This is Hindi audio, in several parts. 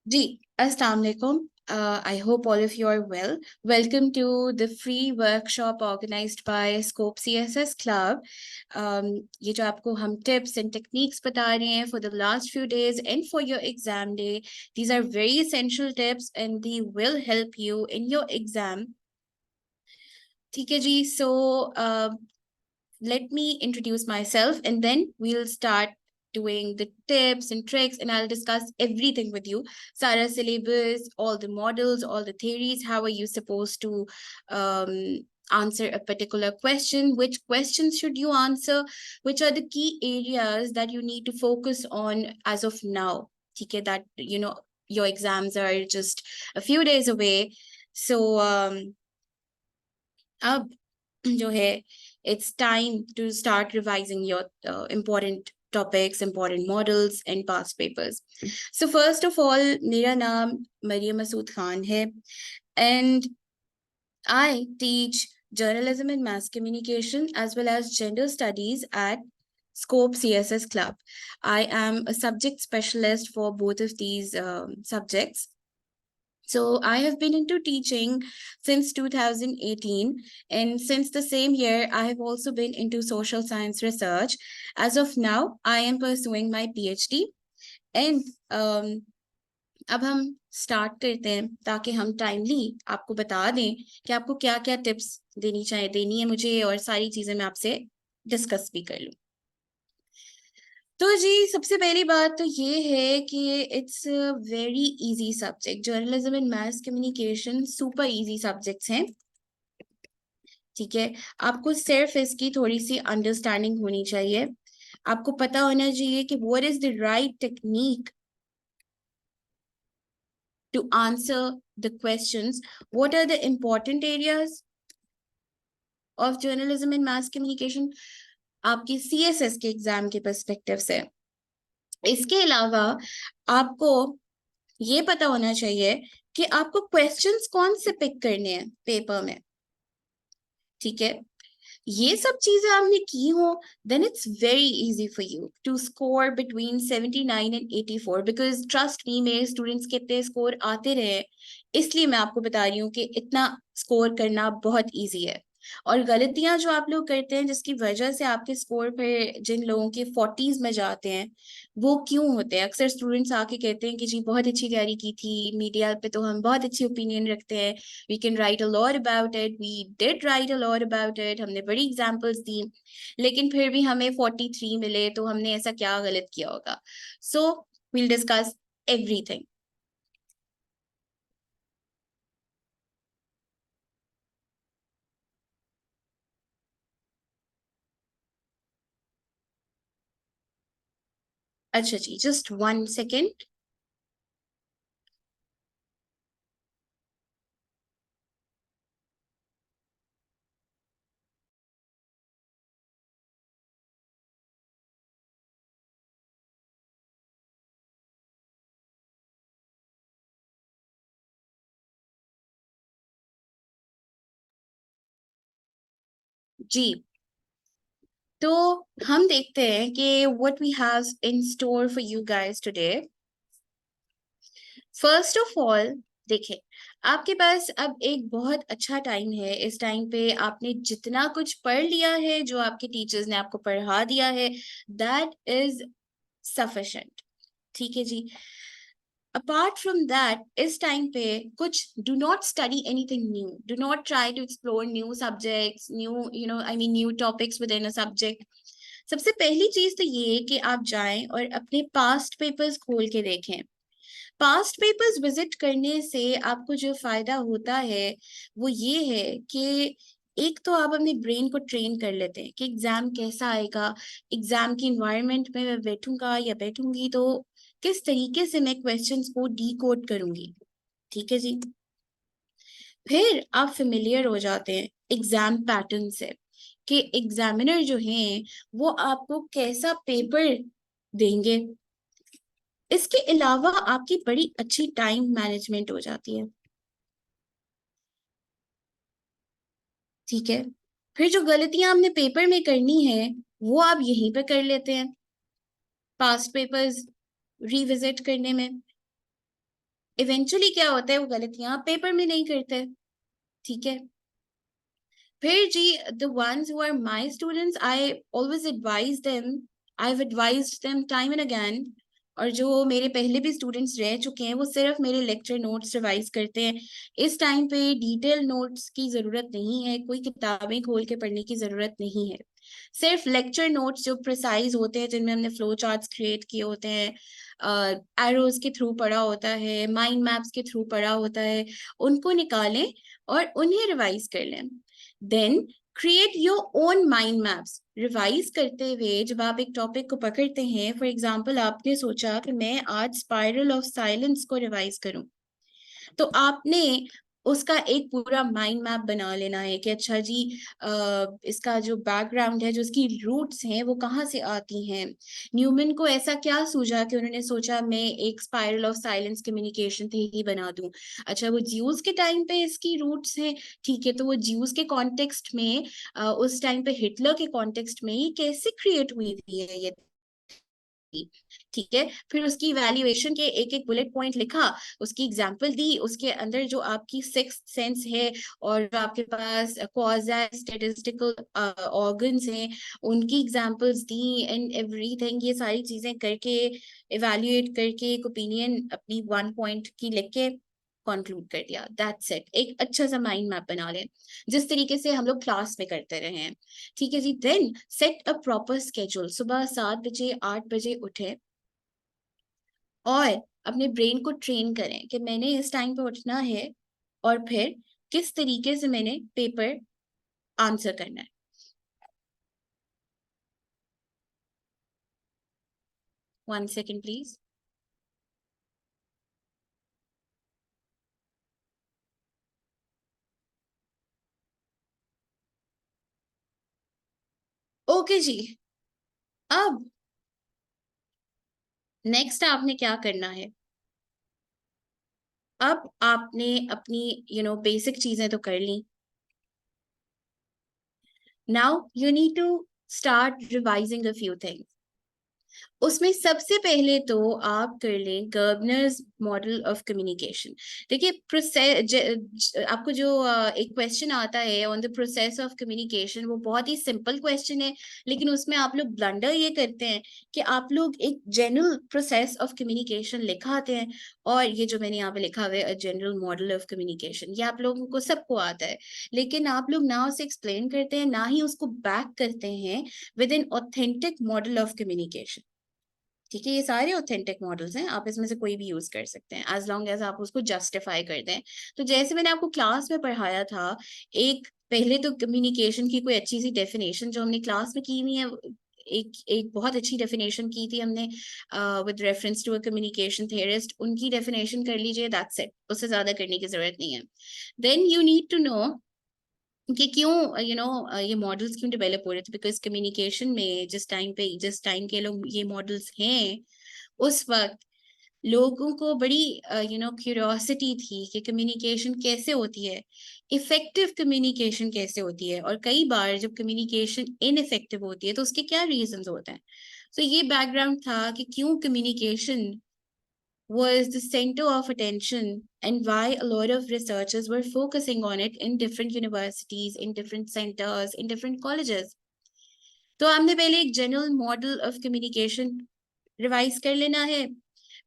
जी, अस्सलाम वालेकुम। I hope all of you are well. Welcome to the free workshop organized by Scope CSS Club. ये जो आपको हम tips and techniques बता रहे हैं for the last few days and for your exam day, these are very essential tips and they will help you in your exam. ठीक है जी, so let me introduce myself and then we'll start doing the tips and tricks and I'll discuss everything with you. Sara syllabus, all the models, all the theories, how are you supposed to answer a particular question, which questions should you answer, which are the key areas that you need to focus on as of now. Okay, that your exams are just a few days away. So अब जो है it's time to start revising your important topics, important models and past papers. So first of all, मेरा नाम मरियम मसूद खान है and I teach journalism and mass communication as well as gender studies at Scope CSS Club. I am a subject specialist for both of these subjects. So I have been into teaching since 2018, and since the same year, I have also been into social science research. As of now, I am pursuing my PhD, and अब हम स्टार्ट करते हैं ताकि हम टाइमली आपको बता दें कि आपको क्या क्या टिप्स देनी है मुझे और सारी चीजें मैं आपसे डिस्कस भी कर लूँ। तो जी सबसे पहली बात तो ये है कि it's very easy subject. Journalism and mass communication super easy subjects हैं, ठीक है। आपको सिर्फ इसकी थोड़ी सी अंडरस्टैंडिंग होनी चाहिए। आपको पता होना चाहिए कि what is the right technique to answer the questions, what are the important areas of journalism and mass communication आपकी सीएसएस के एग्जाम के पर्सपेक्टिव से। इसके अलावा आपको ये पता होना चाहिए कि आपको क्वेश्चंस कौन से पिक करने हैं पेपर में, ठीक है। ये सब चीजें आपने की हो then it's very easy for you to score between 79 and 84 because trust me मेरे स्टूडेंट्स के इतने स्कोर आते रहे, इसलिए मैं आपको बता रही हूँ कि इतना स्कोर करना बहुत इजी है। और गलतियां जो आप लोग करते हैं जिसकी वजह से आपके स्कोर पे जिन लोगों के 40s में जाते हैं वो क्यों होते हैं? अक्सर स्टूडेंट्स आके कहते हैं कि जी बहुत अच्छी तैयारी की थी, मीडिया पे तो हम बहुत अच्छी ओपिनियन रखते हैं, we can write a lot about it, we did write a lot about it, हमने बड़ी एग्जांपल्स दी, लेकिन फिर भी हमें 43 मिले, तो हमने ऐसा क्या गलत किया होगा? सो we'll discuss everything. अच्छा जी, just 1 second. जी, तो हम देखते हैं कि what we have in store for you guys today. First of all देखिए, आपके पास अब एक बहुत अच्छा टाइम है। इस टाइम पे आपने जितना कुछ पढ़ लिया है, जो आपके टीचर्स ने आपको पढ़ा दिया है, दैट इज सफिशिएंट, ठीक है जी। अपार्ट फ्रॉम दैट, इस टाइम पे कुछ do not study anything new, do not try to explore new subjects, new I mean new topics within a subject. सबसे पहली चीज तो ये कि आप जाएं और अपने पास्ट पेपर्स खोल के देखें। पास्ट पेपर्स विजिट करने से आपको जो फायदा होता है वो ये है कि एक तो आप अपने ब्रेन को ट्रेन कर लेते हैं कि एग्जाम कैसा आएगा, एग्जाम की इन्वायरमेंट में मैं बैठूंगा या बैठूंगी तो किस तरीके से मैं क्वेश्चंस को डीकोड करूंगी, ठीक है जी। फिर आप फेमिलियर हो जाते हैं एग्जाम पैटर्न से कि एग्जामिनर जो हैं वो आपको कैसा पेपर देंगे। इसके अलावा आपकी बड़ी अच्छी टाइम मैनेजमेंट हो जाती है, ठीक है। फिर जो गलतियां हमने पेपर में करनी है वो आप यहीं पे कर लेते हैं पास्ट पेपर्स रिविजिट करने में। इवेंचुअली क्या होता है, वो गलतियां पेपर में नहीं करते, ठीक है। फिर जी, the ones who are my students, I always advise them, I've advised them time and again, और जो मेरे पहले भी स्टूडेंट्स रह चुके हैं वो सिर्फ मेरे लेक्चर नोट्स रिवाइज करते हैं। इस टाइम पे डिटेल नोट्स की जरूरत नहीं है, कोई किताबें खोल के पढ़ने की जरूरत नहीं है। सिर्फ लेक्चर नोट्स जो प्रिसाइज होते हैं, जिनमें हमने फ्लो चार्ट्स क्रिएट किए होते हैं, एरोज के थ्रू पढ़ा होता है, माइंड मैप्स के थ्रू पढ़ा होता है, उनको निकालें और उन्हें रिवाइज कर लें। Then create your own mind maps. Revise करते हुए जब आप एक टॉपिक को पकड़ते हैं, फॉर एग्जाम्पल आपने सोचा कि मैं आज स्पाइरल ऑफ साइलेंस को रिवाइज करूं, तो आपने उसका एक पूरा माइंड मैप बना लेना है कि अच्छा जी, इसका जो बैकग्राउंड है, जो इसकी रूट्स हैं, वो कहाँ से आती हैं। न्यूमन को ऐसा क्या सूझा कि उन्होंने सोचा मैं एक spiral of silence communication theory बना दूं। अच्छा, वो ज्यूस के टाइम पे इसकी रूट्स हैं, ठीक है, तो वो ज्यूस के कॉन्टेक्स्ट में, उस टाइम पे हिटलर के कॉन्टेक्स्ट में ये कैसे क्रिएट हुई थी है ये, ठीक है। फिर उसकी वैल्यूएशन के एक एक बुलेट पॉइंट लिखा, उसकी एग्जांपल दी, उसके अंदर जो आपकी सिक्स्थ सेंस है और जो आपके पास क्वाज़ी स्टैटिस्टिकल ऑर्गन्स हैं, उनकी एग्जांपल्स दी एंड एवरीथिंग। ये सारी चीजें करके, इवैल्यूएट करके, एक ओपिनियन अपनी 1 पॉइंट की लिख के कंक्लूड कर दिया। That's it. एक अच्छा सा माइंड मैप बना लें, जिस तरीके से हम लोग क्लास में करते रहे हैं, ठीक है जी। Then set a proper schedule. सुबह 7 बजे 8 बजे उठे और अपने ब्रेन को ट्रेन करें कि मैंने इस टाइम पे उठना है और फिर किस तरीके से मैंने पेपर आंसर करना है। 1 सेकेंड प्लीज। ओके जी। अब नेक्स्ट आपने क्या करना है, अब आपने अपनी बेसिक चीजें तो कर ली। Now you need to start revising a few things. उसमें सबसे पहले तो आप कर लें गर्बनर्स मॉडल ऑफ कम्युनिकेशन। देखिए, प्रोसेस, आपको जो एक क्वेश्चन आता है on the process of communication, वो बहुत ही सिंपल क्वेश्चन है, लेकिन उसमें आप लोग ब्लंडर ये करते हैं कि आप लोग एक जनरल प्रोसेस ऑफ कम्युनिकेशन लिखाते हैं, और ये जो मैंने यहाँ पे लिखा हुआ है जनरल मॉडल ऑफ कम्युनिकेशन, ये आप लोगों को सबको आता है, लेकिन आप लोग ना उसे एक्सप्लेन करते हैं, ना ही उसको बैक करते हैं with an authentic model of communication. ठीक है, ये सारे ऑथेंटिक मॉडल्स हैं, आप इसमें से कोई भी यूज कर सकते हैं एज लॉन्ग एज आप उसको जस्टिफाई कर दें। तो जैसे मैंने आपको क्लास में पढ़ाया था, एक पहले तो कम्युनिकेशन की कोई अच्छी सी डेफिनेशन जो हमने क्लास में की हुई है, एक एक बहुत अच्छी डेफिनेशन की थी हमने with reference to a communication theorist, उनकी डेफिनेशन कर लीजिए, दैट्स इट, उससे ज्यादा करने की जरूरत नहीं है। Then you need to know कि क्यों ये मॉडल्स क्यों डेवलप हो रहे थे, बिकॉज कम्युनिकेशन में जिस टाइम के लोग ये मॉडल्स हैं, उस वक्त लोगों को बड़ी क्यूरियोसिटी थी कि कम्युनिकेशन कैसे होती है, इफेक्टिव कम्युनिकेशन कैसे होती है, और कई बार जब कम्युनिकेशन इनइफेक्टिव होती है तो उसके क्या रीजंस होते हैं। तो ये बैकग्राउंड था कि क्यों communication was the center of attention and why a lot of researchers were focusing on it in different universities, in different centers, in different colleges. तो हमने पहले एक general model of communication revise कर लेना है,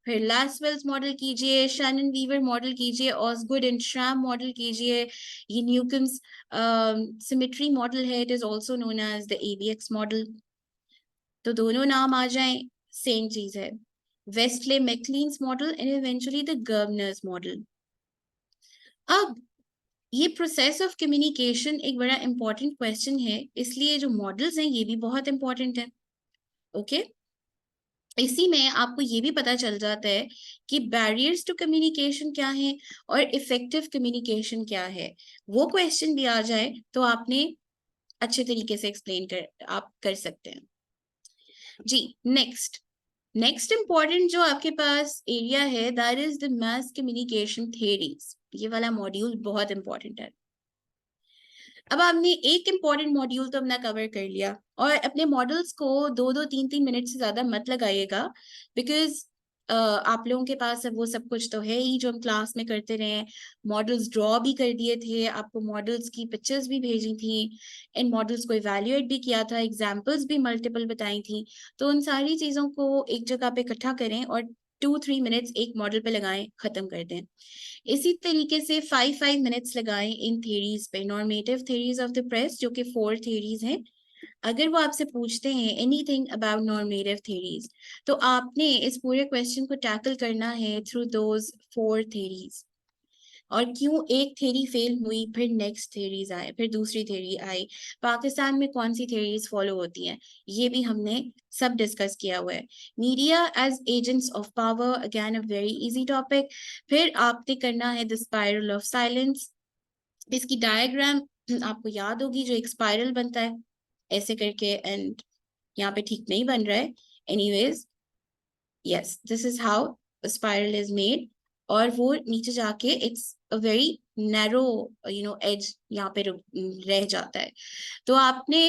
फिर लास्वेल्स मॉडल कीजिए, शैनन वीवर मॉडल कीजिए, ऑसगुड एंड श्रैम मॉडल कीजिए, ये न्यूकम्स सिमेट्री मॉडल है, it is also known as the ABX model. तो दोनों नाम आ जाएं, सेम चीज है, Westley MacLean's model and eventually the Gerbner's model. अब ये प्रोसेस ऑफ कम्युनिकेशन एक बड़ा इंपॉर्टेंट क्वेश्चन है, इसलिए जो मॉडल्स हैं ये भी बहुत इंपॉर्टेंट है। ओके, इसी में आपको ये भी पता चल जाता है कि बैरियर्स टू कम्युनिकेशन क्या है और इफेक्टिव कम्युनिकेशन क्या है। वो क्वेश्चन भी आ जाए तो आपने अच्छे तरीके से एक्सप्लेन आप कर सकते हैं जी। नेक्स्ट इंपॉर्टेंट जो आपके पास एरिया है, that is the mass communication theories. ये वाला मॉड्यूल बहुत इंपॉर्टेंट है। अब आपने एक इंपॉर्टेंट मॉड्यूल तो अपना कवर कर लिया, और अपने मॉडल्स को 2-2 3-3 मिनट से ज्यादा मत लगाइएगा, बिकॉज आप लोगों के पास अब वो सब कुछ तो है ही जो हम क्लास में करते रहे। मॉडल्स ड्रॉ भी कर दिए थे, आपको मॉडल्स की पिक्चर्स भी भेजी थी, इन मॉडल्स को इवेल्युएट भी किया था, एग्जाम्पल्स भी मल्टीपल बताई थी। तो उन सारी चीजों को एक जगह पे इकट्ठा करें और 2-3 मिनट्स एक मॉडल पे लगाएं, खत्म कर दें। इसी तरीके से 5-5 मिनट्स लगाएं इन थ्योरीज पे, normative theories of the press, जो कि 4 थ्योरीज हैं। अगर वो आपसे पूछते हैं एनीथिंग अबाउट नॉर्मेटिव थ्योरीज, तो आपने इस पूरे क्वेश्चन को टैकल करना है थ्रू दोज 4 थ्योरीज। और क्यों एक थ्योरी फेल हुई, फिर नेक्स्ट थ्योरीज आए, फिर दूसरी थ्योरी आई, पाकिस्तान में कौन सी थ्योरीज फॉलो होती हैं, ये भी हमने सब डिस्कस किया हुआ है। Media as agents of power, again a very easy topic. फिर आपने करना है द स्पाइरल ऑफ साइलेंस। इसकी डायग्राम आपको याद होगी, जो एक स्पाइरल बनता है ऐसे करके, एंड यहाँ पे ठीक नहीं बन रहा है, anyways yes, this is how spiral is made. और वो नीचे जाके it's a very narrow edge यहाँ पे रह जाता है। तो आपने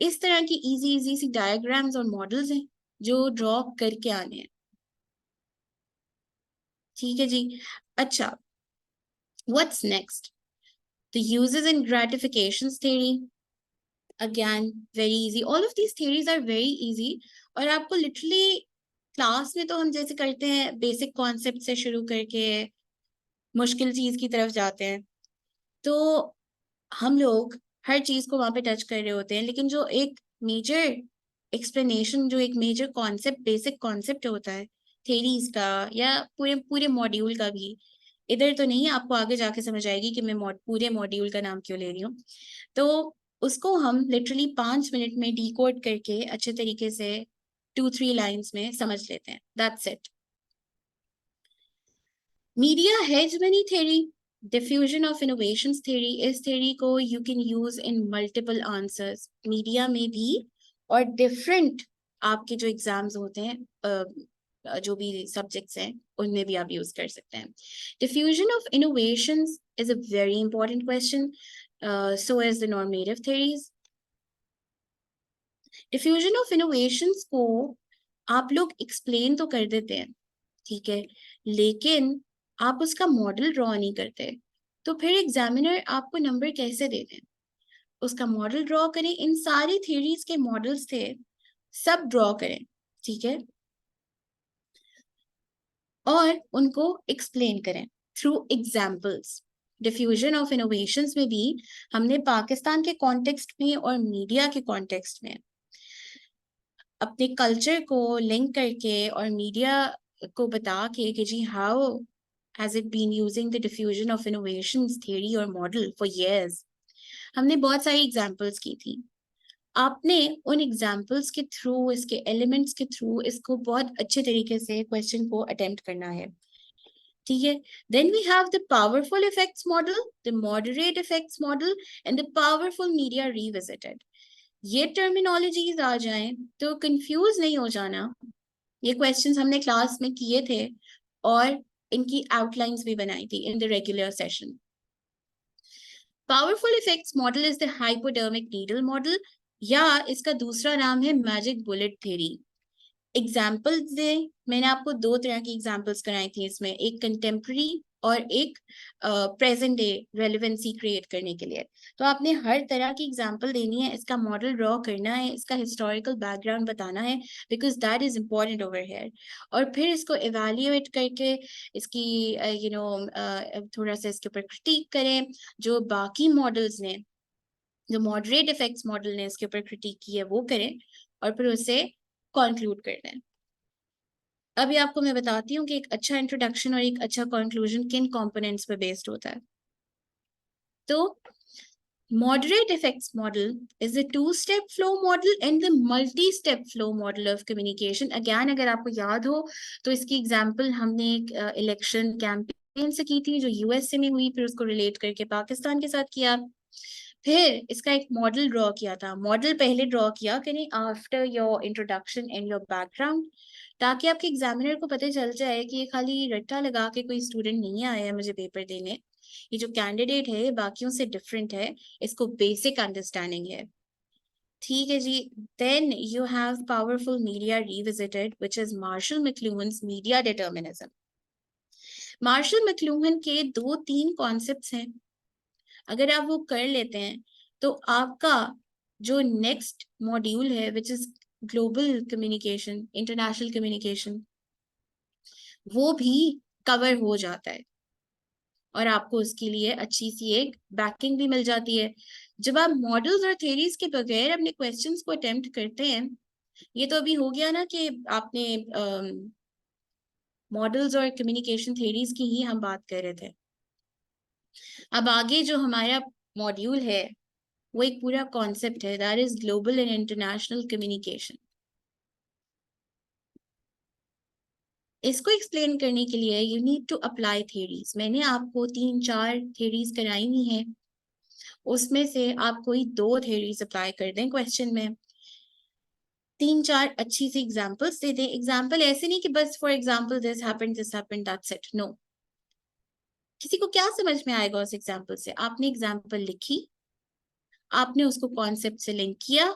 इस तरह की इजी इजी सी डायग्राम्स और मॉडल्स हैं जो ड्रॉ करके आने हैं। ठीक है जी। अच्छा, what's next? The uses and gratifications theory, again very easy, all of these theories are very easy। और आपको लिटरली क्लास में तो हम जैसे करते हैं बेसिक कॉन्सेप्ट से शुरू करके मुश्किल चीज की तरफ जाते हैं, तो हम लोग हर चीज को वहां पे टच कर रहे होते हैं, लेकिन जो एक मेजर एक्सप्लेनेशन, जो एक मेजर कॉन्सेप्ट, बेसिक कॉन्सेप्ट होता है थेरीज का या पूरे पूरे मॉड्यूल का भी, इधर तो नहीं, आपको आगे जाके समझ आएगी कि मैं पूरे मॉड्यूल का नाम क्यों ले रही हूँ। तो उसको हम लिटरली 5 मिनट में डिकोड करके अच्छे तरीके से 2-3 लाइंस में समझ लेते हैं। That's it. Media hegemony theory, diffusion of innovations theory, इस थ्योरी को you can use in multiple answers, media में भी और डिफरेंट आपके जो एग्जाम्स होते हैं, जो भी सब्जेक्ट्स हैं उनमें भी आप यूज कर सकते हैं। Diffusion of innovations is a very important question, so is the normative theories। Diffusion of innovations को आप लोग एक्सप्लेन तो कर देते हैं, ठीक है, लेकिन आप उसका मॉडल ड्रॉ नहीं करते, तो फिर एग्जामिनर आपको नंबर कैसे दे दें? उसका मॉडल ड्रॉ करें, इन सारी थ्योरीज के मॉडल्स थे, सब ड्रॉ करें, ठीक है, और उनको एक्सप्लेन करें through examples. Diffusion of innovations में भी हमने पाकिस्तान के कॉन्टेक्स्ट में और मीडिया के कॉन्टेक्स्ट में अपने कल्चर को लिंक करके और मीडिया को बता के कि जी how has it been using the diffusion of innovations theory और मॉडल फॉर इयर्स, हमने बहुत सारी एग्जांपल्स की थी। आपने उन एग्जांपल्स के थ्रू, इसके एलिमेंट्स के थ्रू, इसको बहुत अच्छे तरीके से क्वेश्चन को अटेम्प्ट करना है, ठीक है। Then we have the powerful effects model, the moderate effects model and the powerful media revisited. ये टर्मिनोलॉजीज आ जाएं तो कंफ्यूज नहीं हो जाना, ये क्वेश्चंस हमने क्लास में किए थे और इनकी आउटलाइंस भी बनाई थी इन the regular session. Powerful effects model is the hypodermic needle model, या इसका दूसरा नाम है मैजिक बुलेट थ्योरी। एग्जाम्पल्स दे, मैंने आपको 2 तरह की एग्जाम्पल्स कराई थी इसमें, एक कंटेम्प्रेरी और एक प्रेजेंट डे रेलेवेंसी क्रिएट करने के लिए। तो आपने हर तरह की एग्जाम्पल देनी है, इसका मॉडल ड्रॉ करना है, इसका हिस्टोरिकल बैकग्राउंड बताना है, because that is important over here. और फिर इसको इवेल्युएट करके इसकी थोड़ा सा इसके ऊपर क्रिटिक करें, जो बाकी मॉडल्स ने, जो मॉडरेट इफेक्ट्स मॉडल ने इसके ऊपर क्रिटिक की है वो करें, और फिर उसे कंक्लूड कर दें। अभी आपको मैं बताती हूँ कि एक अच्छा इंट्रोडक्शन और एक अच्छा कंक्लूजन किन कंपोनेंट्स पे बेस्ड होता है। तो moderate effects model is a 2-step flow model and the multi-step flow model of communication। Again, अगर आपको याद हो तो इसकी एग्जांपल हमने एक इलेक्शन कैंपेन से की थी जो यूएसए में हुई, फिर उसको रिलेट करके पाकिस्तान के साथ किया, फिर इसका एक मॉडल ड्रॉ किया था। मॉडल पहले ड्रॉ किया करें after your introduction and your background, ताकि आपके एग्जामिनर को पता चल जाए कि ये खाली रट्टा लगा के कोई स्टूडेंट नहीं आया है मुझे पेपर देने, ये जो कैंडिडेट है बाकियों से डिफरेंट है, इसको बेसिक अंडरस्टैंडिंग है। ठीक है जी. Then you have powerful media revisited, which is Marshall McLuhan's media determinism. Marshall McLuhan के 2-3 कॉन्सेप्ट्स हैं. अगर आप वो कर लेते हैं तो आपका जो नेक्स्ट मॉड्यूल है, which is global communication, international communication, वो भी कवर हो जाता है और आपको उसके लिए अच्छी सी एक बैकिंग भी मिल जाती है. जब आप मॉडल्स और थ्योरीज के बगैर अपने क्वेश्चंस को अटेम्प्ट करते हैं, ये तो अभी हो गया ना कि आपने मॉडल्स और कम्युनिकेशन थ्योरीज की ही हम बात कर रहे थे. अब आगे जो हमारा मॉड्यूल है वो एक पूरा कॉन्सेप्ट है, that is global and international communication. इसको एक्सप्लेन करने के लिए you need to apply theories. मैंने आपको 3-4 थ्योरीज कराई हुई हैं, उसमें से आप कोई 2 थ्योरीज अप्लाई कर दें क्वेश्चन में. 3-4 अच्छी सी एग्जांपल्स दे दें. एग्जांपल ऐसे नहीं कि बस for example this happened that's it. No. किसी को क्या समझ में आएगा उस एग्जांपल से? आपने एग्जांपल लिखी, आपने उसको कॉन्सेप्ट से लिंक किया,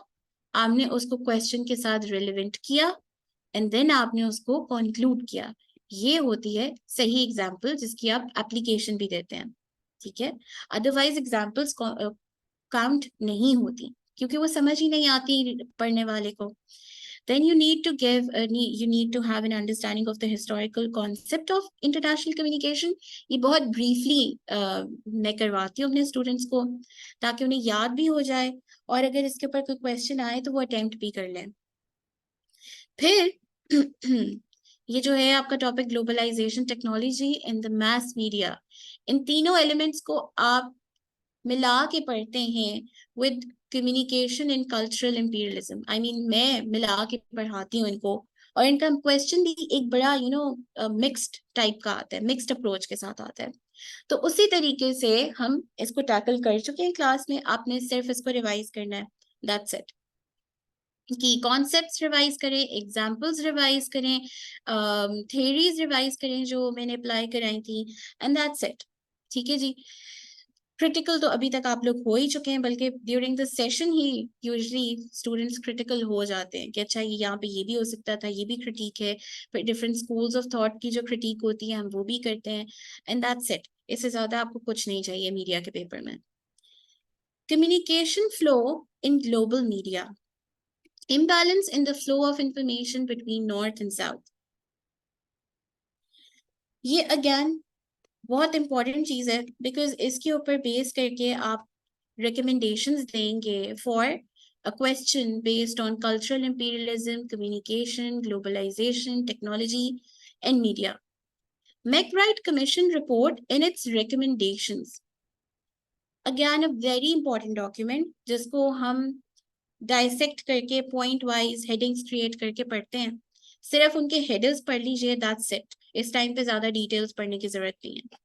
आपने उसको क्वेश्चन के साथ रिलेवेंट किया, एंड देन आपने उसको कंक्लूड किया. ये होती है सही एग्जाम्पल जिसकी आप एप्लीकेशन भी देते हैं. ठीक है. अदरवाइज एग्जाम्पल्स काउंट नहीं होती क्योंकि वो समझ ही नहीं आती पढ़ने वाले को. Then you need to give you need to have an understanding of the historical concept of international communication. ये बहुत briefly मैं करवाती हूँ अपने स्टूडेंट्स को ताकि उन्हें याद भी हो जाए और अगर इसके ऊपर कोई क्वेश्चन आए तो वो अटेम्प्ट भी कर लें. फिर ये जो है आपका topic globalisation, technology and the mass media, इन तीनों एलिमेंट्स को आप मिला के पढ़ते हैं with communication and cultural imperialism. I mean मैं मिला के पढ़ाती हूँ इनको और इनका क्वेश्चन भी एक बड़ा मिक्स्ड टाइप का आता है, मिक्स्ड अप्रोच के साथ आता है. तो उसी तरीके से हम इसको टैकल कर चुके हैं क्लास में. आपने सिर्फ इसको रिवाइज करना है, दैट्स इट. कि कॉन्सेप्ट्स रिवाइज करें, एग्जाम्पल्स रिवाइज करें, थ्योरीज रिवाइज करें जो मैंने अप्लाई कराई थी, एंड दैट्स इट. ठीक है जी. क्रिटिकल तो अभी तक आप लोग हो ही चुके हैं, बल्कि during the session he usually students critical हो जाते हैं कि अच्छा ये यहाँ पे ये भी हो सकता था, ये भी क्रिटिक है. फिर डिफरेंट स्कूल्स ऑफ थॉट की जो क्रिटिक होती है हम वो भी करते हैं, एंड दैट्स इट. इससे ज्यादा आपको कुछ नहीं चाहिए मीडिया के पेपर में. Communication flow in global media, imbalance in the flow of information between north and south. ये अगेन बहुत इंपॉर्टेंट चीज है बिकॉज इसके ऊपर बेस करके आप recommendations देंगे for a question based on cultural imperialism, communication, globalization, technology and media. McBride Commission report in its recommendations, again a very important document जिसको हम डाइसेक्ट करके पॉइंट वाइज हेडिंग्स क्रिएट करके पढ़ते हैं. सिर्फ उनके हेडर्स पढ़ लीजिए, दैट्स इट. इस टाइम पे ज्यादा डिटेल्स पढ़ने की जरूरत नहीं है.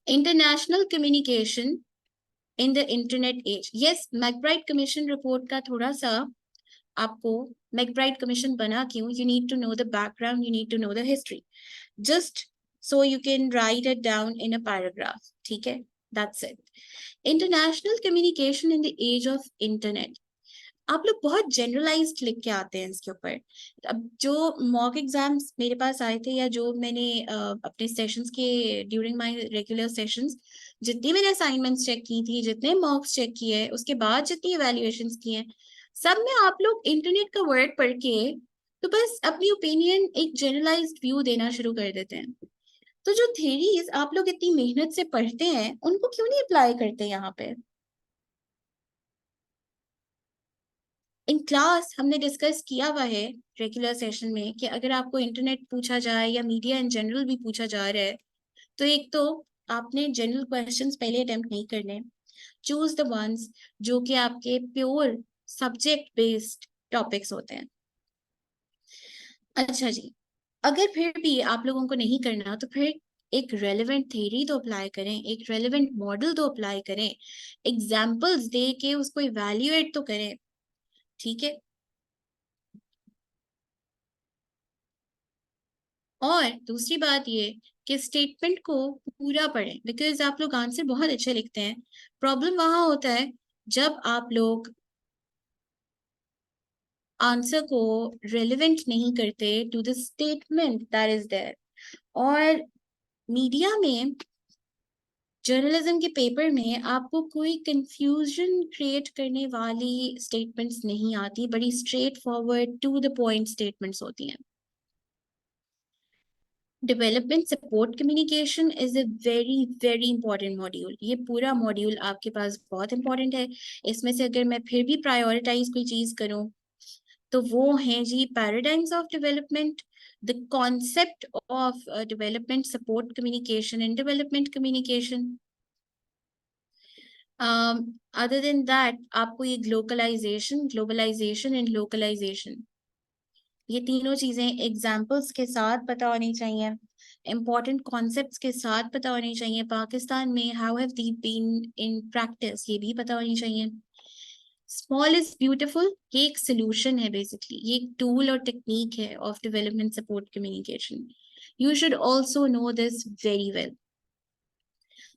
International communication in the internet age. Yes, MacBride commission report का थोड़ा सा आपको, मैकब्राइड कमीशन बना क्यों, you need to know the background, you need to know the history, just so you can write it down in a paragraph. ठीक है, that's it. International communication in the age of internet. आप लोग बहुत जनरलाइज्ड लिख के आते हैं इसके ऊपर. अब जो मॉक एग्जाम्स मेरे पास आए थे या जो मैंने अपने सेशंस के ड्यूरिंग माय रेगुलर सेशंस जितनी मैंने असाइनमेंट्स चेक की थी, जितने मॉक्स चेक किए, उसके बाद जितनी इवैल्यूएशंस की हैं, सब में आप लोग इंटरनेट का वर्ड पढ़ के तो बस अपनी ओपिनियन, एक जनरलाइज्ड व्यू देना शुरू कर देते हैं. तो जो थ्योरीज आप लोग इतनी मेहनत से पढ़ते हैं उनको क्यों नहीं अप्लाई करते यहाँ पे? इन क्लास हमने डिस्कस किया हुआ है रेगुलर सेशन में कि अगर आपको इंटरनेट पूछा जाए या मीडिया इन जनरल भी पूछा जा रहा है तो एक तो आपने जनरल क्वेश्चंस पहले अटेम्प्ट नहीं करने. चूज द वंस जो कि आपके प्योर सब्जेक्ट बेस्ड टॉपिक्स होते हैं. अच्छा जी, अगर फिर भी आप लोगों को नहीं करना तो फिर एक रेलेवेंट थ्योरी तो अप्लाई करें, एक रेलेवेंट मॉडल तो अप्लाई करें, एग्जाम्पल्स दे के उसको इवैल्यूएट तो करें. ठीक है. और दूसरी बात ये कि स्टेटमेंट को पूरा पढ़ें बिकॉज आप लोग आंसर बहुत अच्छे लिखते हैं. प्रॉब्लम वहां होता है जब आप लोग आंसर को रेलिवेंट नहीं करते to the statement that is there. और मीडिया में, जर्नलिज्म के पेपर में आपको कोई कंफ्यूजन क्रिएट करने वाली स्टेटमेंट्स नहीं आती, बड़ी straight forward to the point statements होती हैं। Development support communication is a very very important module. ये पूरा मॉड्यूल आपके पास बहुत इंपॉर्टेंट है। इसमें से अगर मैं फिर भी प्रायोरिटाइज कोई चीज करूं तो वो है जी paradigms of development, the concept of development support communication and development communication. Other than that आपको ये ग्लोबलाइजेशन एंड लोकलाइजेशन, ये तीनों चीजें एग्जाम्पल्स के साथ पता होनी चाहिए, इंपॉर्टेंट कॉन्सेप्ट्स के साथ पता होनी चाहिए। पाकिस्तान में how have they been in practice, ये भी पता होनी चाहिए। स्मॉल इज ब्यूटिफुल, ये एक सोल्यूशन है बेसिकली, ये एक टूल और टेक्निक है of development support communication. You should also know this very well.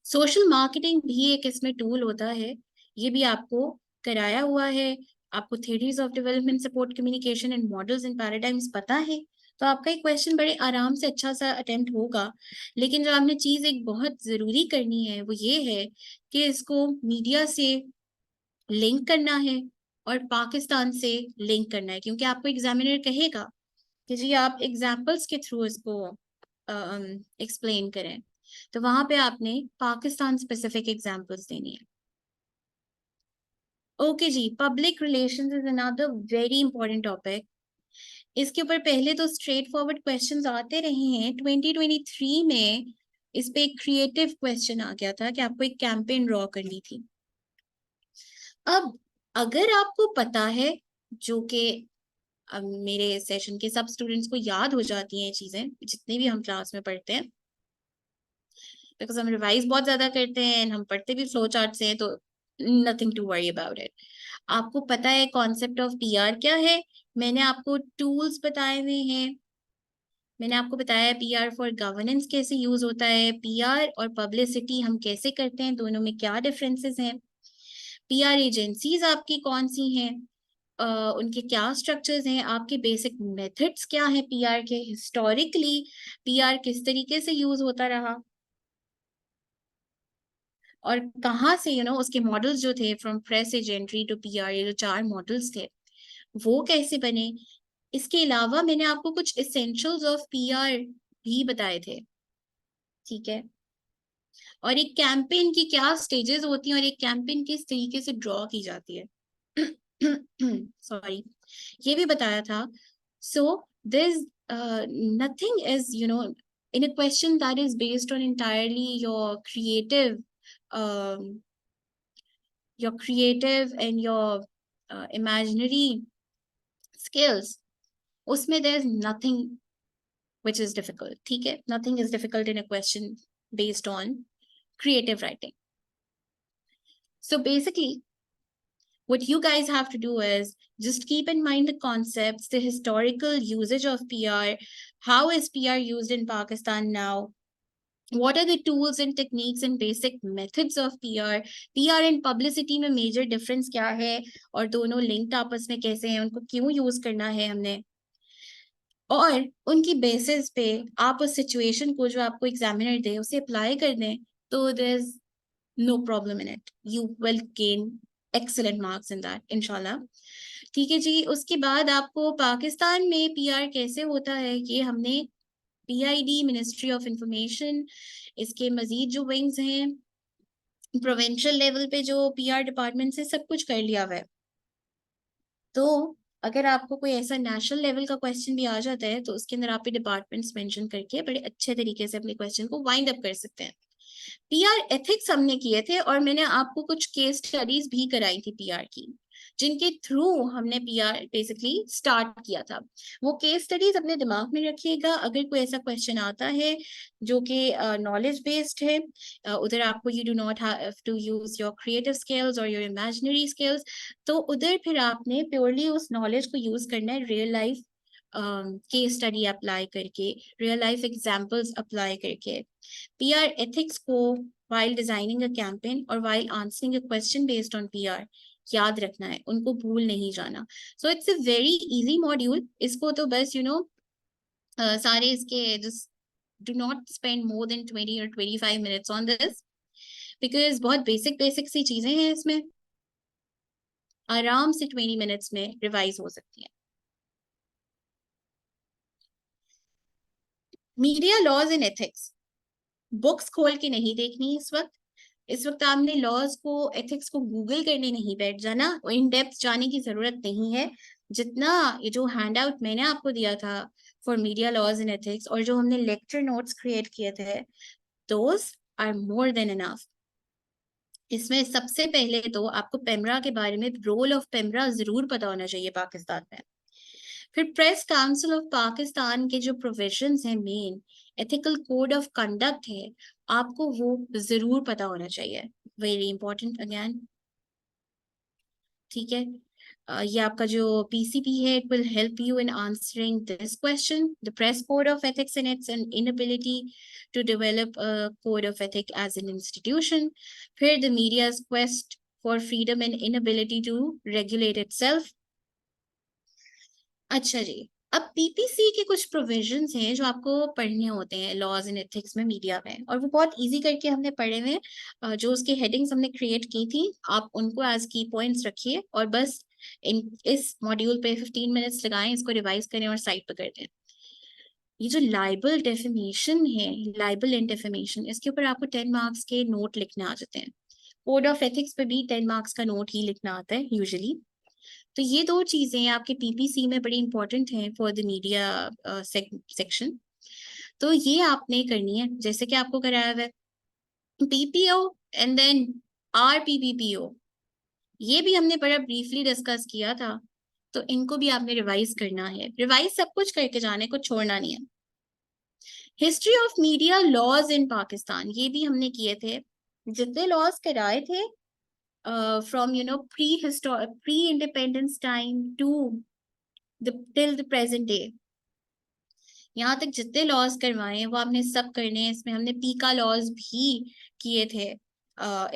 Social marketing भी एक इसमें टूल होता है, ये भी आपको कराया हुआ है। आपको theories of development support communication and models and paradigms पता है, तो आपका एक क्वेश्चन बड़े आराम से अच्छा सा अटेम्प्ट होगा। लेकिन जो आपने चीज एक बहुत जरूरी करनी है वो ये है कि इसको मीडिया से लिंक करना है और पाकिस्तान से लिंक करना है, क्योंकि आपको एग्जामिनर कहेगा कि जी आप एग्जाम्पल्स के थ्रू इसको एक्सप्लेन करें, तो वहां पे आपने पाकिस्तान स्पेसिफिक एग्जांपल्स देनी है। ओके जी, public relations is another very important topic. इसके ऊपर पहले तो स्ट्रेट फॉरवर्ड क्वेश्चंस आते रहे हैं। 2023 में इस पे एक क्रिएटिव क्वेश्चन आ गया था कि आपको एक कैंपेन ड्रॉ करनी थी। अब अगर आपको पता है, जो कि मेरे सेशन के सब स्टूडेंट्स को याद हो जाती हैं चीजें जितने भी हम क्लास में पढ़ते हैं, बिकॉज हम रिवाइज बहुत ज्यादा करते हैं, हम पढ़ते भी फ्लो चार्ट से हैं, तो nothing to worry about it. आपको पता है कॉन्सेप्ट ऑफ पीआर क्या है, मैंने आपको टूल्स बताए हुए हैं। मैंने आपको बताया पीआर फॉर गवर्नेंस कैसे यूज होता है, पीआर और पब्लिसिटी हम कैसे करते हैं, दोनों में क्या डिफरेंसेस हैं। पीआर एजेंसीज आपकी कौन सी हैं, उनके क्या स्ट्रक्चर्स हैं, आपके बेसिक मेथड्स क्या हैं पीआर के, हिस्टोरिकली पीआर किस तरीके से यूज होता रहा, और कहाँ से उसके मॉडल्स जो थे फ्रॉम प्रेस एजेंट्री टू पीआर, ये जो 4 मॉडल्स थे वो कैसे बने। इसके अलावा मैंने आपको कुछ एसेंशियल्स ऑफ पीआर भी बताए थे, ठीक है। और एक कैंपेन की क्या स्टेजेस होती हैं और एक कैंपेन किस तरीके से ड्रॉ की जाती है सॉरी, ये भी बताया था। So this nothing is in a question that is based on entirely your creative and your imaginary skills, उसमें there is nothing which is difficult, ठीक है। nothing is difficult in a question based on creative writing. So basically what you guys have to do is just keep in mind the concepts, the historical usage of PR, how is PR used in Pakistan now, what are the tools and techniques and basic methods of PR, PR and publicity में major difference क्या है, और दोनों linked आपस में कैसे हैं, उनको क्यों use करना है हमने, और उनकी बेसिस पे आप उस सिचुएशन को जो आपको एग्जामिनर दे उसे अप्लाई कर दें, तो there is no problem in it, you will gain excellent marks in that इंशाल्लाह। ठीक है जी, उसके बाद आपको पाकिस्तान में पीआर कैसे होता है ये हमने पीआईडी, मिनिस्ट्री ऑफ इंफॉर्मेशन, इसके मजीद जो विंग्स हैं प्रोविंशियल लेवल पे जो पीआर डिपार्टमेंट से सब कुछ कर लिया हुआ है। तो अगर आपको कोई ऐसा नेशनल लेवल का क्वेश्चन भी आ जाता है तो उसके अंदर आप डिपार्टमेंट्स मेंशन करके बड़े अच्छे तरीके से अपने क्वेश्चन को वाइंड अप कर सकते हैं। पीआर एथिक्स हमने किए थे और मैंने आपको कुछ केस स्टडीज भी कराई थी पीआर की, जिनके थ्रू हमने पीआर बेसिकली स्टार्ट किया था। वो केस स्टडीज अपने दिमाग में रखिएगा, अगर कोई ऐसा क्वेश्चन आता है जो कि नॉलेज बेस्ड है, उधर आपको you do not have to use your creative skills और योर इमेजिनरी स्किल्स, तो उधर फिर आपने प्योरली उस नॉलेज को यूज करना है real life case study apply करके, रियल लाइफ एग्जाम्पल्स अप्लाई करके। PR ethics को while designing a campaign or while answering a question based on PR याद रखना है, उनको भूल नहीं जाना। So it's a very easy module. इसको तो बस सारे इसके just do not spend more than 20 और 25 मिनट्स ऑन दिस, बिकॉज बहुत बेसिक बेसिक सी चीजें हैं इसमें, आराम से 20 मिनट्स में रिवाइज हो सकती है। Media laws and ethics, books खोल के नहीं देखनी इस वक्त। इस वक्त आपने लॉज को, एथिक्स को गूगल करने नहीं बैठ जाना, इन डेप्थ जाने की जरूरत नहीं है। जितना ये जो हैंड आउट मैंने आपको दिया था for media laws and ethics, और जो हमने लेक्चर नोट्स क्रिएट किए थे, those are more than enough. इसमें सबसे पहले तो आपको पेमरा के बारे में, रोल ऑफ पेमरा जरूर पता होना चाहिए पाकिस्तान में। फिर प्रेस काउंसिल ऑफ पाकिस्तान के जो प्रोविजंस हैं, main ethical code of conduct है, आपको वो जरूर पता होना चाहिए, वेरी इंपॉर्टेंट अगेन। ठीक है, ये आपका जो PCP है, it will help you in answering this question, the press code of ethics and its an inability to develop a code of ethic as an institution. फिर the media's quest for freedom and inability to regulate itself. अच्छा जी, अब PPC के कुछ प्रोविजंस हैं जो आपको पढ़ने होते हैं लॉज एंड एथिक्स में मीडिया में, और वो बहुत इजी करके हमने पढ़े हुए हैं। जो उसकी हेडिंग्स हमने क्रिएट की थी, आप उनको एज की पॉइंट्स रखिए और बस इस मॉड्यूल पे 15 मिनट्स लगाएं, इसको रिवाइज करें और साइड पर कर दें। ये जो लाइबल डेफिनेशन है, लाइबल एंड डेफिनेशन, इसके ऊपर आपको 10 मार्क्स के नोट लिखने आ जाते हैं। कोड ऑफ एथिक्स पे भी 10 मार्क्स का नोट ही लिखना आता है यूजुअली। तो ये दो चीजें आपके PPC में बड़ी इंपॉर्टेंट हैं फॉर द मीडिया सेक्शन। तो ये आपने करनी है, जैसे कि आपको कराया हुआ है PPO एंड देन RPPPO, ये भी हमने बड़ा ब्रीफली डिस्कस किया था। तो इनको भी आपने रिवाइज करना है, रिवाइज सब कुछ करके जाने को छोड़ना नहीं है। हिस्ट्री ऑफ मीडिया लॉज इन पाकिस्तान, ये भी हमने किए थे, जितने लॉज कराए थे from pre-independence time to till the present day, यहाँ तक जितने लॉज करवाए हैं वो आपने सब करने हैं। इसमें हमने पीका लॉज भी किए थे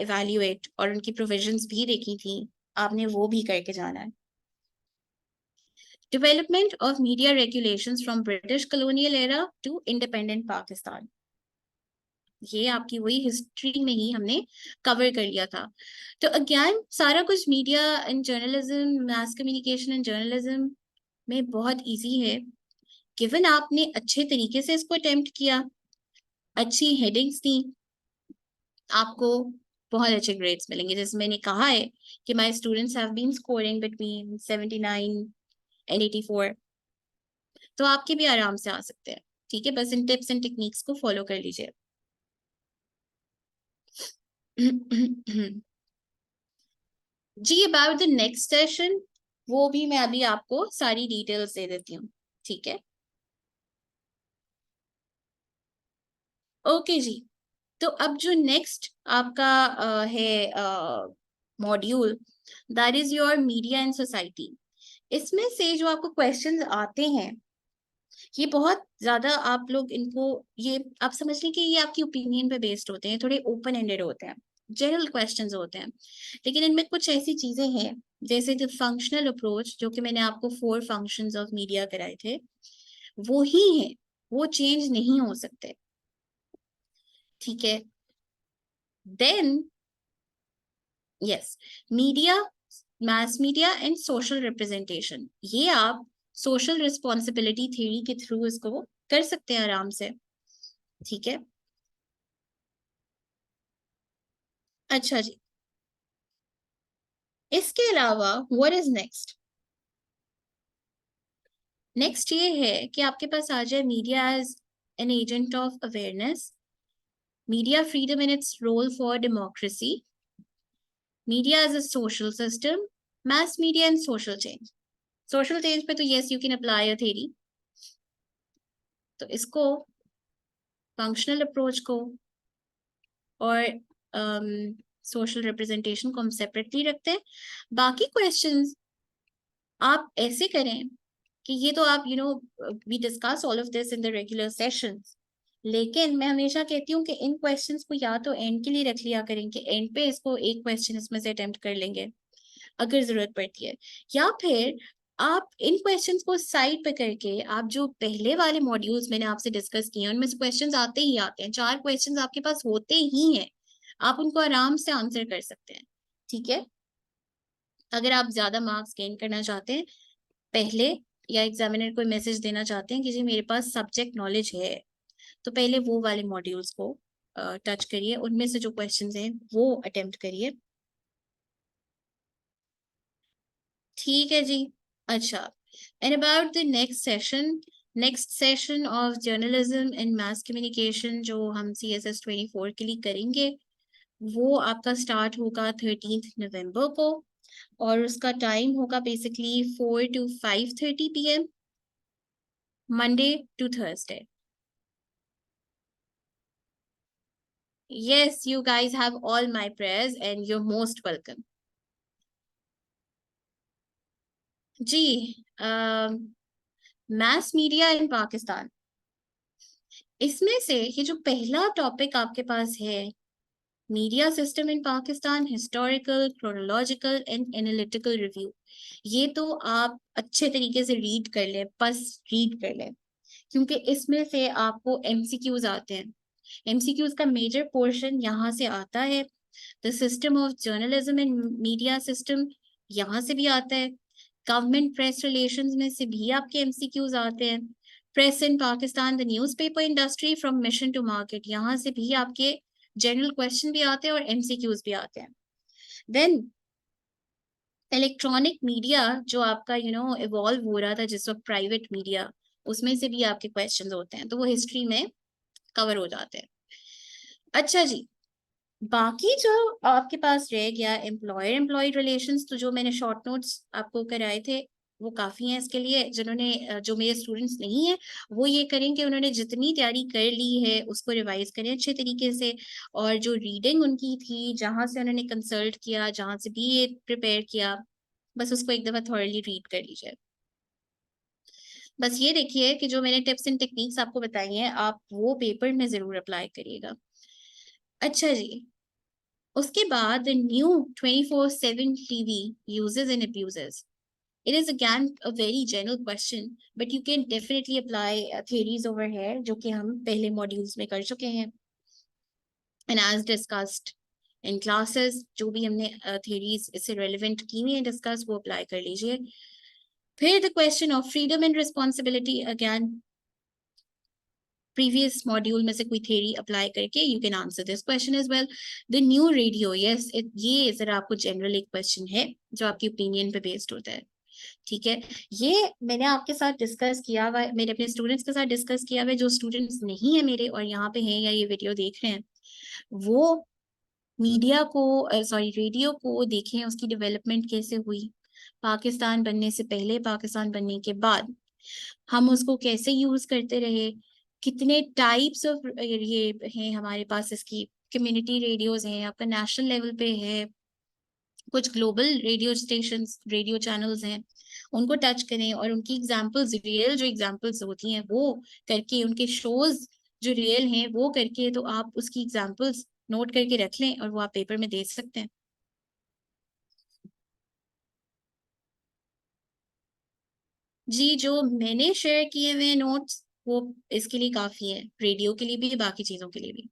इवेल्युएट, और उनकी प्रोविजंस भी देखी थी, आपने वो भी करके जाना है। Development of media regulations from British colonial era to independent Pakistan, ये आपकी वही हिस्ट्री में ही हमने कवर कर लिया था। तो अगेन सारा कुछ media and journalism, mass communication and journalism में बहुत इजी है, गिवन आपने अच्छे तरीके से इसको अटेम्प्ट किया, अच्छी हेडिंग्स दी, आपको बहुत अच्छे ग्रेड्स मिलेंगे। जैसे मैंने कहा है कि my students have been scoring between 79 and 84, तो आपके भी आराम से आ सकते हैं। ठीक है, बस इन टिप्स एंड टेक्निक्स को फॉलो कर लीजिए। जी, अबाउट द नेक्स्ट सेशन, वो भी मैं अभी आपको सारी डिटेल्स दे देती हूँ। ठीक है, ओके जी। तो अब जो नेक्स्ट आपका है module, that is your media and society. इसमें से जो आपको क्वेश्चंस आते हैं, ये बहुत ज्यादा आप लोग इनको, ये आप समझ लें कि ये आपकी ओपिनियन पे बेस्ड होते हैं, थोड़े ओपन एंडेड होते हैं, जनरल क्वेश्चंस होते हैं। लेकिन इनमें कुछ ऐसी चीजें हैं, जैसे द फंक्शनल अप्रोच, जो कि मैंने आपको 4 फंक्शंस ऑफ मीडिया कराए थे, वो ही है, वो चेंज नहीं हो सकते। ठीक है, then yes, media, mass media and social representation, ये आप सोशल रिस्पॉन्सिबिलिटी थ्योरी के थ्रू इसको कर सकते हैं आराम से। ठीक है, अच्छा जी, इसके अलावा व्हाट इज नेक्स्ट? नेक्स्ट ये है कि आपके पास आ जाए media as an agent of awareness, media freedom in its role for democracy, media as a social system, mass media and social change. Social change पे तो yes you can apply a theory, तो इसको, फंक्शनल अप्रोच को और सोशल रिप्रेजेंटेशन को हम सेपरेटली रखते हैं। बाकी क्वेश्चंस आप ऐसे करें कि ये तो आप we discuss all of this in the regular sessions, लेकिन मैं हमेशा कहती हूँ कि इन क्वेश्चंस को या तो एंड के लिए रख लिया करें कि एंड पे इसको एक क्वेश्चन इसमें से अटेम्प्ट कर लेंगे, अगर जरूरत पड़ती है, या फिर आप इन क्वेश्चंस को साइड पे करके आप जो पहले वाले मॉड्यूल्स मैंने आपसे डिस्कस किए उनमें से क्वेश्चंस आते ही आते हैं, 4 क्वेश्चंस आपके पास होते ही हैं, आप उनको आराम से आंसर कर सकते हैं। ठीक है, अगर आप ज्यादा मार्क्स गेन करना चाहते हैं पहले, या एग्जामिनर को मैसेज देना चाहते हैं कि जी मेरे पास सब्जेक्ट नॉलेज है, तो पहले वो वाले मॉड्यूल्स को टच करिए, उनमें से जो क्वेश्चंस हैं वो अटेम्प्ट करिए। ठीक है जी। अच्छा, and about the next session of journalism and mass communication जो हम CSS 24 के लिए करेंगे, वो आपका स्टार्ट होगा 13 नवंबर को, और उसका टाइम होगा basically 4 to 5:30 PM, Monday to Thursday. Yes, you guys have all my prayers and you're most welcome. जी, mass media in पाकिस्तान, इसमें से ये जो पहला टॉपिक आपके पास है, media system in Pakistan, historical, chronological and analytical review, ये तो आप अच्छे तरीके से रीड कर लें, बस रीड कर लें, क्योंकि इसमें से आपको MCQs आते हैं। MCQs का मेजर पोर्शन यहाँ से आता है। The system of journalism and media system यहाँ से भी आता है। गवर्नमेंट प्रेस रिलेशंस में से भी आपके MCQs आते हैं। Press in Pakistan, the newspaper industry from mission to market, यहाँ से भी आपके जनरल क्वेश्चन भी आते हैं और MCQs भी आते हैं। देन इलेक्ट्रॉनिक मीडिया जो आपका इवॉल्व हो रहा था जिस वक्त प्राइवेट मीडिया, उसमें से भी आपके क्वेश्चंस होते हैं, तो वो हिस्ट्री में कवर हो जाते हैं। अच्छा जी, बाकी जो आपके पास रह गया एम्प्लॉयर एम्प्लॉय रिलेशंस, तो जो मैंने शॉर्ट नोट्स आपको कराए थे वो काफी हैं इसके लिए। जिन्होंने जो मेरे स्टूडेंट्स नहीं है वो ये करें कि उन्होंने जितनी तैयारी कर ली है उसको रिवाइज करें अच्छे तरीके से, और जो रीडिंग उनकी थी, जहां से उन्होंने कंसल्ट किया, जहां से भी ये प्रिपेयर किया, बस उसको एक दफा थॉरली रीड कर लीजिए। बस ये देखिए कि जो मैंने टिप्स एंड टेक्निक्स आपको बताई हैं आप वो पेपर में जरूर अप्लाई करिएगा। अच्छा जी, उसके बाद new 24/7 TV uses and abuses. It is again a very general question, but you can definitely apply theories over here जो कि हम पहले मॉड्यूल्स में कर चुके हैं। And as discussed in classes, जो भी हमने theories इससे relevant की हुई हैं डिस्कस, वो अप्लाई कर लीजिए। फिर the question of freedom and responsibility, again previous module में से कोई थ्योरी अप्लाई करके you can answer this question as well. The new radio, yes, ये जरा आपको जनरल एक क्वेश्चन है जो आपकी ओपिनियन पे बेस्ड होता है। ठीक है, ये मैंने आपके साथ डिस्कस किया हुआ है, मेरे अपने स्टूडेंट्स के साथ डिस्कस किया हुआ है। जो स्टूडेंट्स नहीं है मेरे और यहाँ पे हैं या ये वीडियो देख रहे हैं, वो मीडिया को सॉरी रेडियो को देखें, उसकी डेवलपमेंट कैसे हुई पाकिस्तान बनने से पहले, पाकिस्तान बनने के बाद, हम उसको कैसे यूज करते रहे, कितने टाइप्स ऑफ ये हैं हमारे पास, इसकी कम्युनिटी रेडियोज हैं, आपका नेशनल लेवल पे है, कुछ global radio station radio channels हैं, उनको टच करें और उनकी एग्जांपल्स, रियल जो एग्जांपल्स होती हैं वो करके, उनके शोज जो रियल हैं वो करके, तो आप उसकी एग्जांपल्स नोट करके रख लें और वो आप पेपर में दे सकते हैं। जी, जो मैंने शेयर किए हुए नोट्स वो इसके लिए काफी है, रेडियो के लिए भी, बाकी चीजों के लिए भी।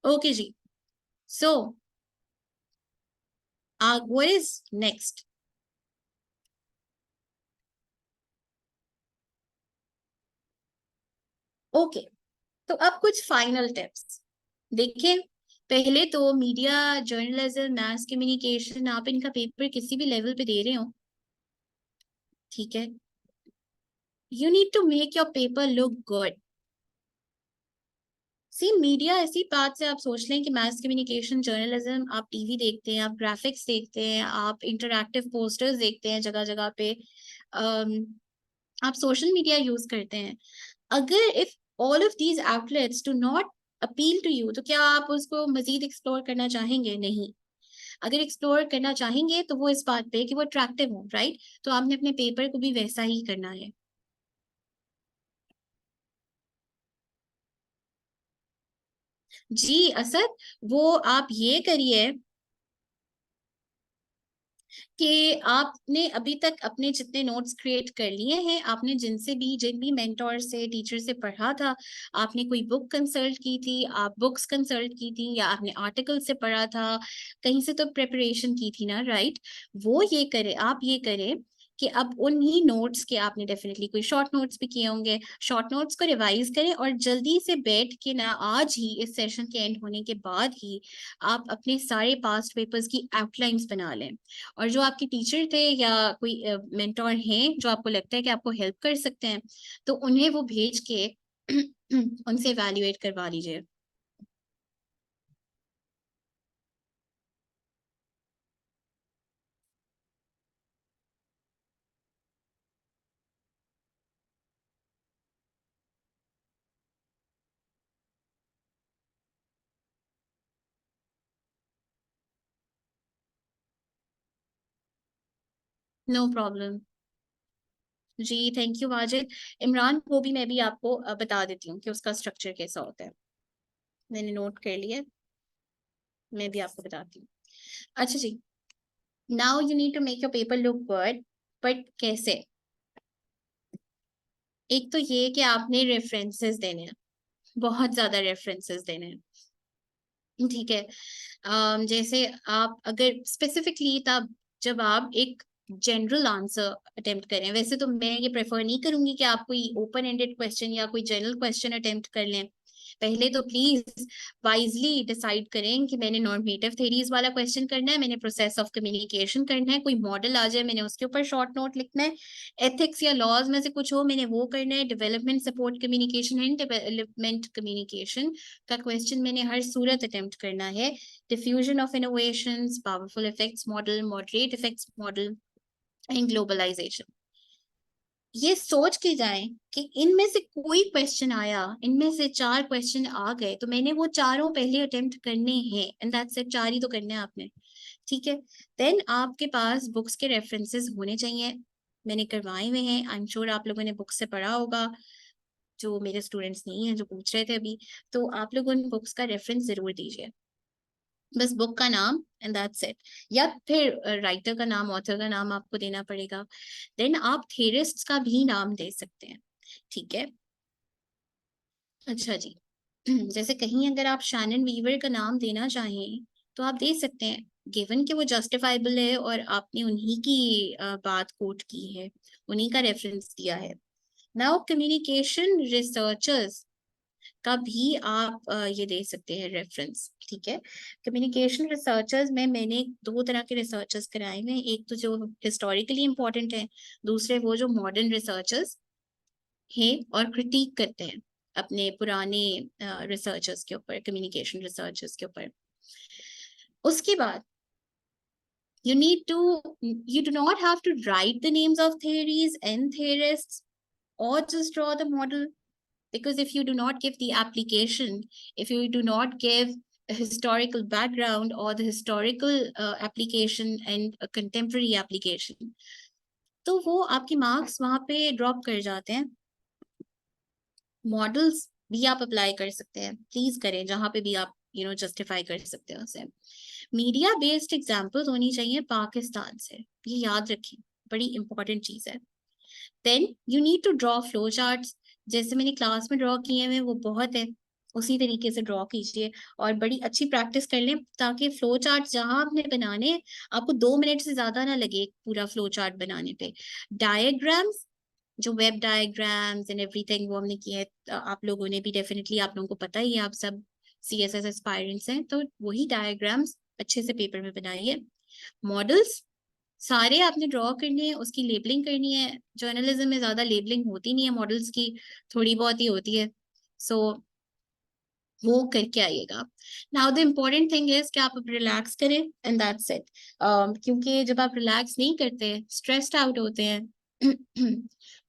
ओके जी, so what is next? Okay, तो अब कुछ फाइनल टिप्स देखिए। पहले तो मीडिया जर्नलिज्म मास कम्युनिकेशन, आप इनका पेपर किसी भी लेवल पे दे रहे हो, ठीक है, you need to make your paper look good. See media ऐसी बात से आप सोच लें कि मास कम्युनिकेशन जर्नलिज्म, आप टीवी देखते हैं, आप ग्राफिक्स देखते हैं, आप इंटरैक्टिव पोस्टर्स देखते हैं जगह जगह पे, आप सोशल मीडिया यूज करते हैं। अगर if all of these outlets do not appeal to you, तो क्या आप उसको मजीद एक्सप्लोर करना चाहेंगे? नहीं। अगर एक्सप्लोर करना चाहेंगे तो वो इस बात पे कि वो अट्रैक्टिव हो, राइट? तो आपने अपने पेपर को भी वैसा ही करना है। जी असद, वो आप ये करिए कि आपने अभी तक अपने जितने नोट्स क्रिएट कर लिए हैं, आपने जिन भी मेंटोर से, टीचर से पढ़ा था, आपने कोई बुक कंसल्ट की थी, आप बुक्स कंसल्ट की थी, या आपने आर्टिकल से पढ़ा था, कहीं से तो प्रिपरेशन की थी ना, राइट? वो ये करे, आप ये करें कि अब उन्हीं नोट्स के, आपने डेफिनेटली कोई शॉर्ट नोट्स भी किए होंगे, शॉर्ट नोट्स को रिवाइज करें और जल्दी से बैठ के ना, आज ही इस सेशन के एंड होने के बाद ही आप अपने सारे पास्ट पेपर्स की आउटलाइंस बना लें। और जो आपके टीचर थे या कोई मेंटोर हैं जो आपको लगता है कि आपको हेल्प कर सकते हैं, तो उन्हें वो भेज के उनसे इवैल्यूएट करवा लीजिए। नो प्रॉब्लम जी, थैंक यू वाजिद। इमरान को भी मैं भी आपको बता देती हूँ कि उसका स्ट्रक्चर कैसा होता है, मैंने नोट कर लिया, मैं भी आपको बताती हूँ। अच्छा जी, now you need to make your paper look good, but कैसे? एक तो ये कि आपने रेफरेंसेस देने हैं, बहुत ज्यादा रेफरेंसेस देने हैं, ठीक है? जैसे आप अगर स्पेसिफिकली, तब जब आप एक जनरल आंसर अटेम्प्ट करें, वैसे तो मैं ये प्रेफर नहीं करूंगी कि आप कोई ओपन एंडेड क्वेश्चन या कोई जनरल क्वेश्चन अटेम्प्ट कर लें। पहले तो प्लीज वाइजली डिसाइड करें कि मैंने नॉर्मेटिव थेरीज वाला क्वेश्चन करना है, मैंने प्रोसेस ऑफ कम्युनिकेशन करना है, कोई मॉडल आ जाए मैंने उसके ऊपर शॉर्ट नोट लिखना है, एथिक्स या लॉज में से कुछ हो मैंने वो करना है, development support communication and development communication का क्वेश्चन मैंने हर सूरत अटेम्प्ट करना है, diffusion of innovations, powerful effects model, moderate effects model, and globalization। ये सोच के जाएं कि इनमें से कोई क्वेश्चन आया, इनमें से चार क्वेश्चन आ गए, तो मैंने वो चारों पहले अटेम्प्ट करने हैं, एंड दैट्स इट, चार ही तो करने हैं आपने, ठीक है? देन आपके पास बुक्स के रेफरेंसेस होने चाहिए, मैंने करवाए हुए हैं, आई एम श्योर आप लोगों ने बुक से पढ़ा होगा, जो मेरे स्टूडेंट्स नहीं हैं जो पूछ रहे थे अभी, तो आप लोग उन बुक्स का रेफरेंस जरूर दीजिए, बस बुक का नाम एंड दैट्स इट, या फिर राइटर का नाम, ऑथर का नाम आपको देना पड़ेगा। देन आप थेरिस्ट्स का भी नाम दे सकते हैं, ठीक है? अच्छा जी, जैसे कहीं अगर आप शैनन वीवर का नाम देना चाहें तो आप दे सकते हैं, गिवन कि वो जस्टिफाइबल है और आपने उन्हीं की बात कोट की है, उन्हीं का रेफरेंस दिया है। नाउ कम्युनिकेशन रिसर्चर्स का भी आप ये दे सकते हैं रेफरेंस, ठीक है? कम्युनिकेशन रिसर्चर्स में मैंने दो तरह के रिसर्चर्स कराए हैं, एक तो जो हिस्टोरिकली इंपॉर्टेंट है, दूसरे वो जो मॉडर्न रिसर्चर्स हैं और क्रिटिक करते हैं अपने पुराने रिसर्चर्स के ऊपर, कम्युनिकेशन रिसर्चर्स के ऊपर। उसके बाद you do not have to write the names of theories and theorists or just draw the model, because if you do not give the application, if you do not give a historical background or the historical application and a contemporary application, तो वो आपके मार्क्स वहां पे ड्रॉप कर जाते हैं। मॉडल्स भी आप अप्लाई कर सकते हैं, प्लीज करें, जहां पे भी आप जस्टिफाई कर सकते हैं उसे। मीडिया बेस्ड एग्जाम्पल्स होनी चाहिए पाकिस्तान से, ये याद रखें, बड़ी इंपॉर्टेंट चीज है। Then you need to draw flow charts, जैसे मैंने क्लास में ड्रॉ किए हैं वो बहुत है, उसी तरीके से ड्रॉ कीजिए और बड़ी अच्छी प्रैक्टिस कर लें, ताकि फ्लो चार्ट जहां आपने बनाने, आपको 2 मिनट से ज्यादा ना लगे पूरा फ्लो चार्ट बनाने पे। डायग्राम्स, जो वेब डायग्राम्स एंड एवरीथिंग वो हमने किए हैं, आप लोगों ने भी डेफिनेटली, आप लोगों को पता ही है, आप सब CSS एस्पायरेंट्स हैं, तो वही डायग्राम्स अच्छे से पेपर में बनाइए। मॉडल्स सारे आपने ड्रॉ करने हैं, उसकी लेबलिंग करनी है, जर्नलिज्म में ज्यादा लेबलिंग होती नहीं है मॉडल्स की, थोड़ी बहुत ही होती है, सो वो करके आइएगा। Now the important thing is कि आप रिलैक्स करें एंड दैट्स इट, क्योंकि जब आप रिलैक्स नहीं करते, स्ट्रेस्ड आउट होते हैं,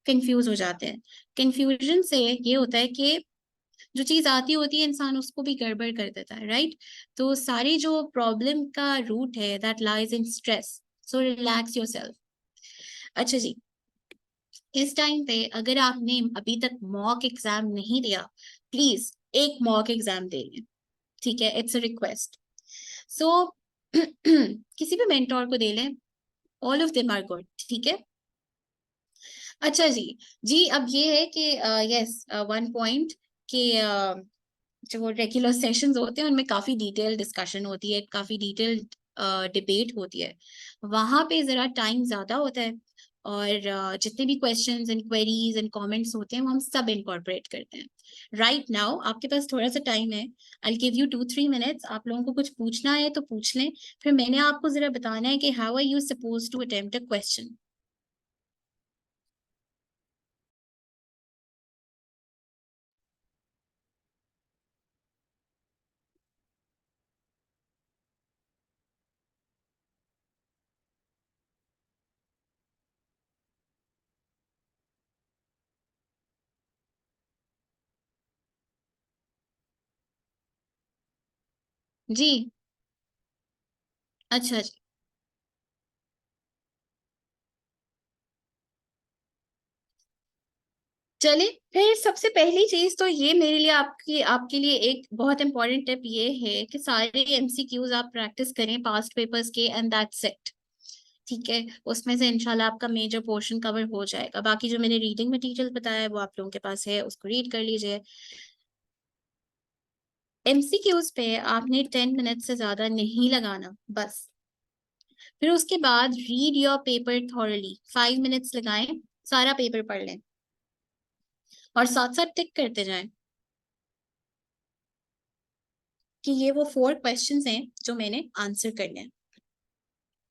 कंफ्यूज हो जाते हैं, कंफ्यूजन से ये होता है कि जो चीज आती होती है इंसान उसको भी गड़बड़ कर देता है, राइट? तो सारी जो प्रॉब्लम का रूट है, that lies in stress, so relax yourself. अच्छा जी, इस टाइम पे अगर आपने अभी तक मॉक एग्जाम नहीं दिया, प्लीज एक मॉक एग्जाम दे लें, ठीक है? It's a request. सो किसी भी मेंटोर को दे लें, all of them are good, ठीक है। अच्छा जी, जी अब ये है कि यस, वन पॉइंट कि जो रेगुलर सेशंस होते हैं उनमें काफी डिटेल डिस्कशन होती है, काफी डिटेल डिबेट होती है, वहां पे जरा टाइम ज्यादा होता है, और जितने भी questions and queries and comments होते हैं वो हम सब इनकॉर्पोरेट करते हैं। राइट नाउ आपके पास थोड़ा सा टाइम है, आई गिव यू 2-3 मिनट्स, आप लोगों को कुछ पूछना है तो पूछ लें, फिर मैंने आपको जरा बताना है कि how are you suppose to attempt a question. जी, अच्छा जी, चले, फिर सबसे पहली चीज तो ये मेरे लिए आपकी आपके लिए एक बहुत इंपॉर्टेंट टिप ये है कि सारे एमसीक्यूज आप प्रैक्टिस करें पास्ट पेपर्स के, एंड दैट्स इट, ठीक है। उसमें से इंशाल्लाह आपका मेजर पोर्शन कवर हो जाएगा, बाकी जो मैंने रीडिंग मटेरियल बताया है वो आप लोगों के पास है, उसको रीड कर लीजिए। एमसीक्यूज पे आपने 10 मिनट से ज्यादा नहीं लगाना बस। फिर उसके बाद read your paper thoroughly, 5 minutes लगाएं, सारा पेपर पढ़ लें और साथ साथ टिक करते जाएं कि ये वो 4 क्वेश्चंस हैं जो मैंने आंसर करने हैं।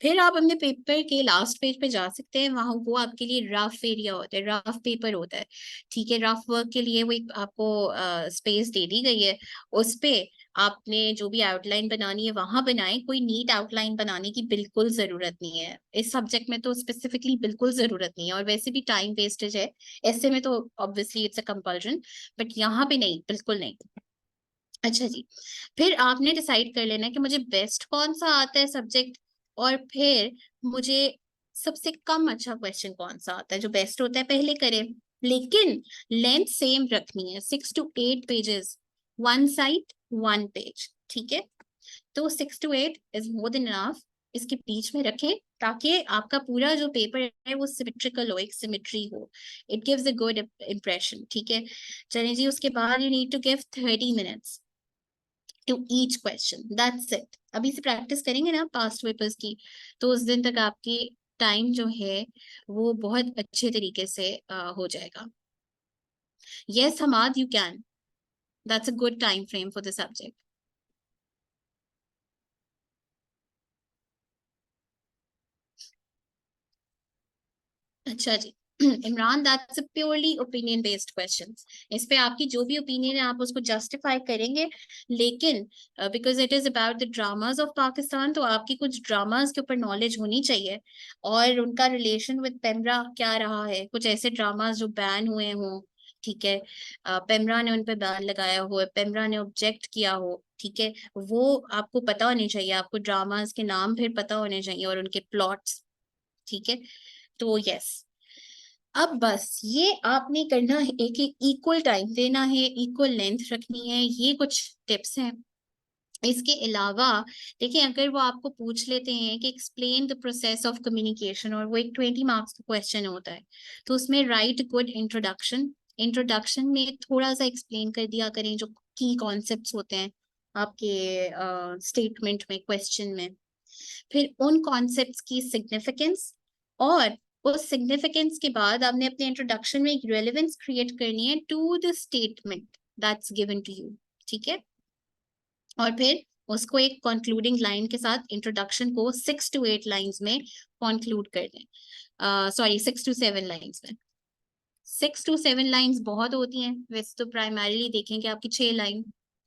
फिर आप अपने पेपर के लास्ट पेज पे जा सकते हैं, वहां वो आपके लिए रफ एरिया होता है, रफ पेपर होता है, ठीक है। रफ वर्क के लिए वो एक आपको स्पेस दे दी गई है, उस पे आपने जो भी आउटलाइन बनानी है वहां बनाएं, कोई नीट आउटलाइन बनाने की बिल्कुल जरूरत नहीं है, इस सब्जेक्ट में तो स्पेसिफिकली बिल्कुल जरूरत नहीं है, और वैसे भी टाइम वेस्टेज है, ऐसे में तो obviously it's a compulsion, but यहाँ पे नहीं, बिल्कुल नहीं। अच्छा जी, फिर आपने डिसाइड कर लेना कि मुझे बेस्ट कौन सा आता है सब्जेक्ट, और फिर मुझे सबसे कम अच्छा क्वेश्चन कौन सा आता है, जो बेस्ट होता है पहले करें, लेकिन लेंथ सेम रखनी है, 6 to 8 pages, one side one page, ठीक है। तो 6 to 8 is more than enough, इसके बीच में रखें ताकि आपका पूरा जो पेपर है वो सिमेट्रिकल हो, एक सिमेट्री हो, it gives a good impression, ठीक है। चलिए जी, उसके बाद you need to give 30 minutes to each question, that's it. अभी से प्रैक्टिस करेंगे ना पास्ट पेपर्स की, तो उस दिन तक आपकी टाइम जो है वो बहुत अच्छे तरीके से हो जाएगा। Yes Hammad, you can, that's a good time frame for the subject. अच्छा जी, Imran, that's a purely opinion based question, इस पे आपकी जो भी ओपिनियन है आप उसको जस्टिफाई करेंगे, लेकिन because it is about the dramas of Pakistan, तो आपकी कुछ ड्रामाज के ऊपर नॉलेज होनी चाहिए, और उनका रिलेशन विद पेमरा क्या रहा है, कुछ ऐसे ड्रामाज जो बैन हुए हों, ठीक है, पेमरा ने उन पे बैन लगाया हो, पेमरा ने ऑब्जेक्ट किया हो, ठीक है, वो आपको पता होने चाहिए, आपको ड्रामाज के नाम फिर पता होने चाहिए और उनके प्लॉट्स, ठीक है। तो यस, अब बस ये आपने करना है, एक एक इक्वल टाइम देना है, इक्वल लेंथ रखनी है, ये कुछ टिप्स हैं। इसके अलावा देखिए, अगर वो आपको पूछ लेते हैं कि explain the process of communication, और वो एक 20 मार्क्स का क्वेश्चन होता है, तो उसमें राइट गुड इंट्रोडक्शन, इंट्रोडक्शन में थोड़ा सा एक्सप्लेन कर दिया करें जो की कॉन्सेप्ट्स होते हैं आपके स्टेटमेंट में, क्वेश्चन में, फिर उन कॉन्सेप्ट्स की सिग्निफिकेंस, और उस सिग्निफिकेंस के बाद आपने अपने इंट्रोडक्शन में एक रेलेवेंस क्रिएट करनी है to the statement that's given to you, ठीक है। और फिर उसको एक कंक्लूडिंग लाइन के साथ इंट्रोडक्शन को 6 to 8 लाइंस में कंक्लूड कर दें, सॉरी 6 to 7 लाइंस में। 6 to 7 लाइंस बहुत होती हैं, वैसे तो प्राइमरीली देखेंगे आपकी 6 लाइन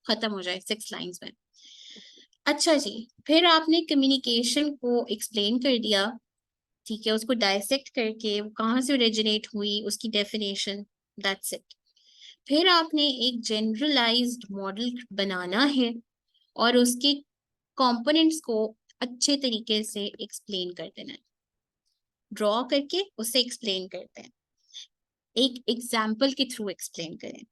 खत्म हो जाए 6 लाइंस में। अच्छा जी, फिर आपने कम्युनिकेशन को एक्सप्लेन कर दिया, ठीक है, उसको डायसेक्ट करके वो कहाँ से ओरिजिनेट हुई, उसकी डेफिनेशन, दैट्स इट। फिर आपने एक जनरलाइज्ड मॉडल बनाना है और उसके कंपोनेंट्स को अच्छे तरीके से एक्सप्लेन कर देना है, ड्रॉ करके उसे एक्सप्लेन करते हैं, एक एग्जाम्पल के थ्रू एक्सप्लेन करें।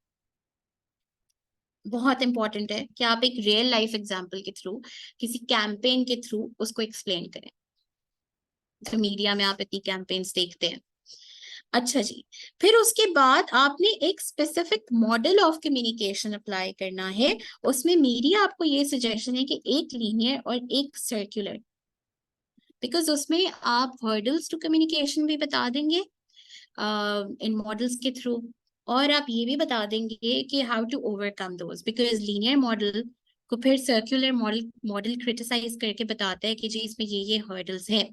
बहुत इंपॉर्टेंट है कि आप एक रियल लाइफ एग्जाम्पल के थ्रू, किसी कैंपेन के थ्रू उसको एक्सप्लेन करें। तो मीडिया में आप इतनी कैंपेन्स देखते हैं। अच्छा जी, फिर उसके बाद आपने एक specific model of communication apply करना है। उसमें मेरी आपको ये सजेशन है कि एक लीनियर और एक सर्कुलर, बिकॉज उसमें आप हर्डल्स टू कम्युनिकेशन भी बता देंगे इन मॉडल्स के थ्रू, और आप ये भी बता देंगे कि how to overcome those, because linear model को फिर सर्कुलर मॉडल मॉडल क्रिटिसाइज करके बताता है कि जी इसमें ये हर्डल्स हैं,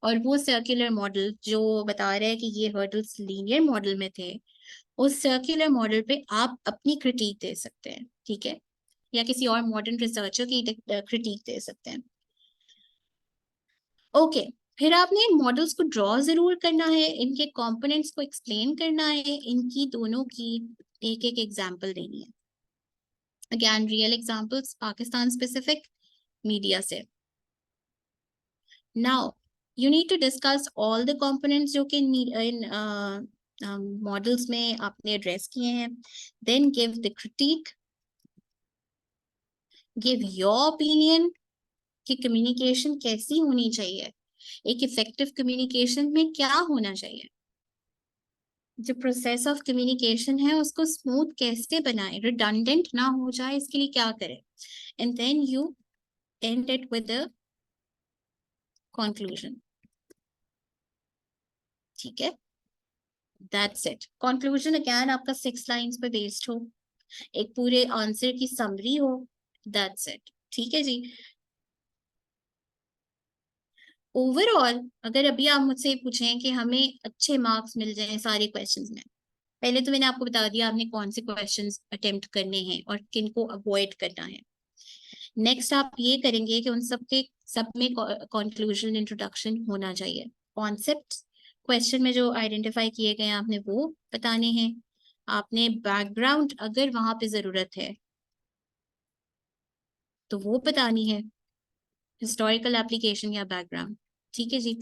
और वो सर्कुलर मॉडल जो बता रहा है कि ये हर्डल्स लीनियर मॉडल में थे, उस सर्कुलर मॉडल पे आप अपनी क्रिटिक दे सकते हैं, ठीक है, या किसी और मॉडर्न रिसर्चर की क्रिटिक दे सकते हैं। ओके, फिर आपने इन मॉडल्स को ड्रॉ जरूर करना है, इनके कंपोनेंट्स को एक्सप्लेन करना है, इनकी दोनों की एक एक एग्जांपल देनी है। Again real examples, Pakistan specific, media से। Now you need to discuss all the components जो कि इन मॉडल्स में आपने एड्रेस किए हैं, then give the critique, give your opinion कि कम्युनिकेशन कैसी होनी चाहिए, एक इफेक्टिव कम्युनिकेशन में क्या होना चाहिए, जो प्रोसेस ऑफ कम्युनिकेशन है उसको स्मूथ कैसे बनाए, रिडंडेंट ना हो जाए, इसके लिए क्या करें, and then you end it with a conclusion. ठीक है, दैट्स इट। कंक्लूजन अगेन आपका 6 लाइंस पे बेस्ड हो, एक पूरे आंसर की समरी हो, दैट्स इट। ठीक है जी। ओवरऑल अगर अभी आप मुझसे पूछें कि हमें अच्छे मार्क्स मिल जाएं सारे क्वेश्चंस में, पहले तो मैंने आपको बता दिया आपने कौन से क्वेश्चंस अटेम्प्ट करने हैं और किन को अवॉइड करना है। नेक्स्ट आप ये करेंगे कि उन सब में कंक्लूजन इंट्रोडक्शन होना चाहिए, कॉन्सेप्ट क्वेश्चन में जो आइडेंटिफाई किए गए हैं आपने वो बताने हैं, आपने बैकग्राउंड अगर वहां पे जरूरत है तो वो बतानी है, हिस्टोरिकल एप्लीकेशन या बैकग्राउंड। ठीक है जी।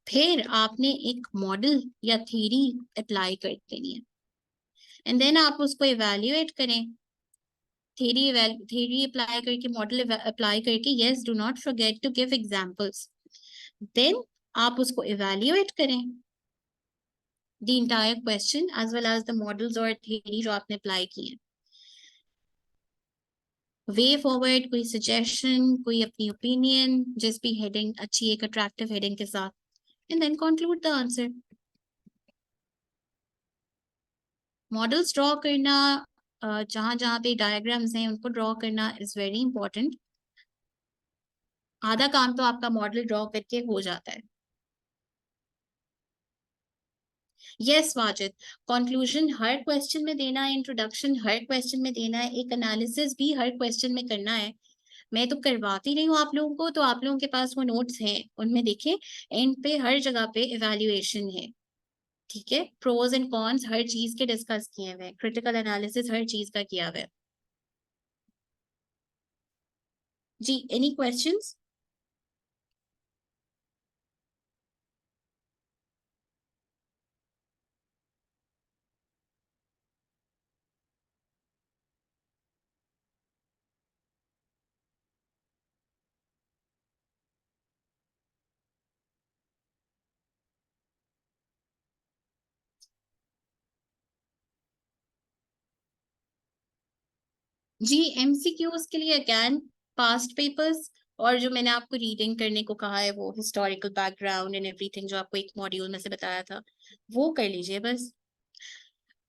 फिर आपने एक मॉडल या थ्योरी अप्लाई कर देनी है, एंड देन आप उसको इवेल्युएट करें, थ्योरी अप्लाई करके, मॉडल अप्लाई करके, yes do not forget to give examples, then आप उसको इवेल्युएट करें the entire question as well as the models और थ्योरी जो आपने अप्लाई की है। वे फॉरवर्ड, कोई सजेशन, कोई अपनी ओपिनियन, जिस भी हेडिंग अच्छी एक अट्रैक्टिव हेडिंग के साथ, and then conclude the answer. Models draw करना, जहां जहां पे डायग्राम्स हैं उनको ड्रॉ करना इज वेरी इंपॉर्टेंट। आधा काम तो आपका मॉडल ड्रॉ करके हो जाता है। यस वाजिद, कंक्लूजन हर क्वेश्चन में देना है, इंट्रोडक्शन हर क्वेश्चन में देना है, एक एनालिसिस भी हर क्वेश्चन में करना है। मैं तो करवाती रही हूँ आप लोगों को, तो आप लोगों के पास वो नोट्स हैं, उनमें देखें, एंड पे हर जगह पे इवेल्युएशन है। ठीक है, प्रोज एंड कॉन्स हर चीज के डिस्कस किए हुए हैं, क्रिटिकल एनालिसिस हर चीज का किया हुआ है। जी, एनी क्वेश्चंस? जी, एमसीक्यूज के लिए अगेन पास्ट पेपर्स, और जो मैंने आपको रीडिंग करने को कहा है वो हिस्टोरिकल बैकग्राउंड एंड एवरीथिंग जो आपको एक मॉड्यूल में से बताया था, वो कर लीजिए बस।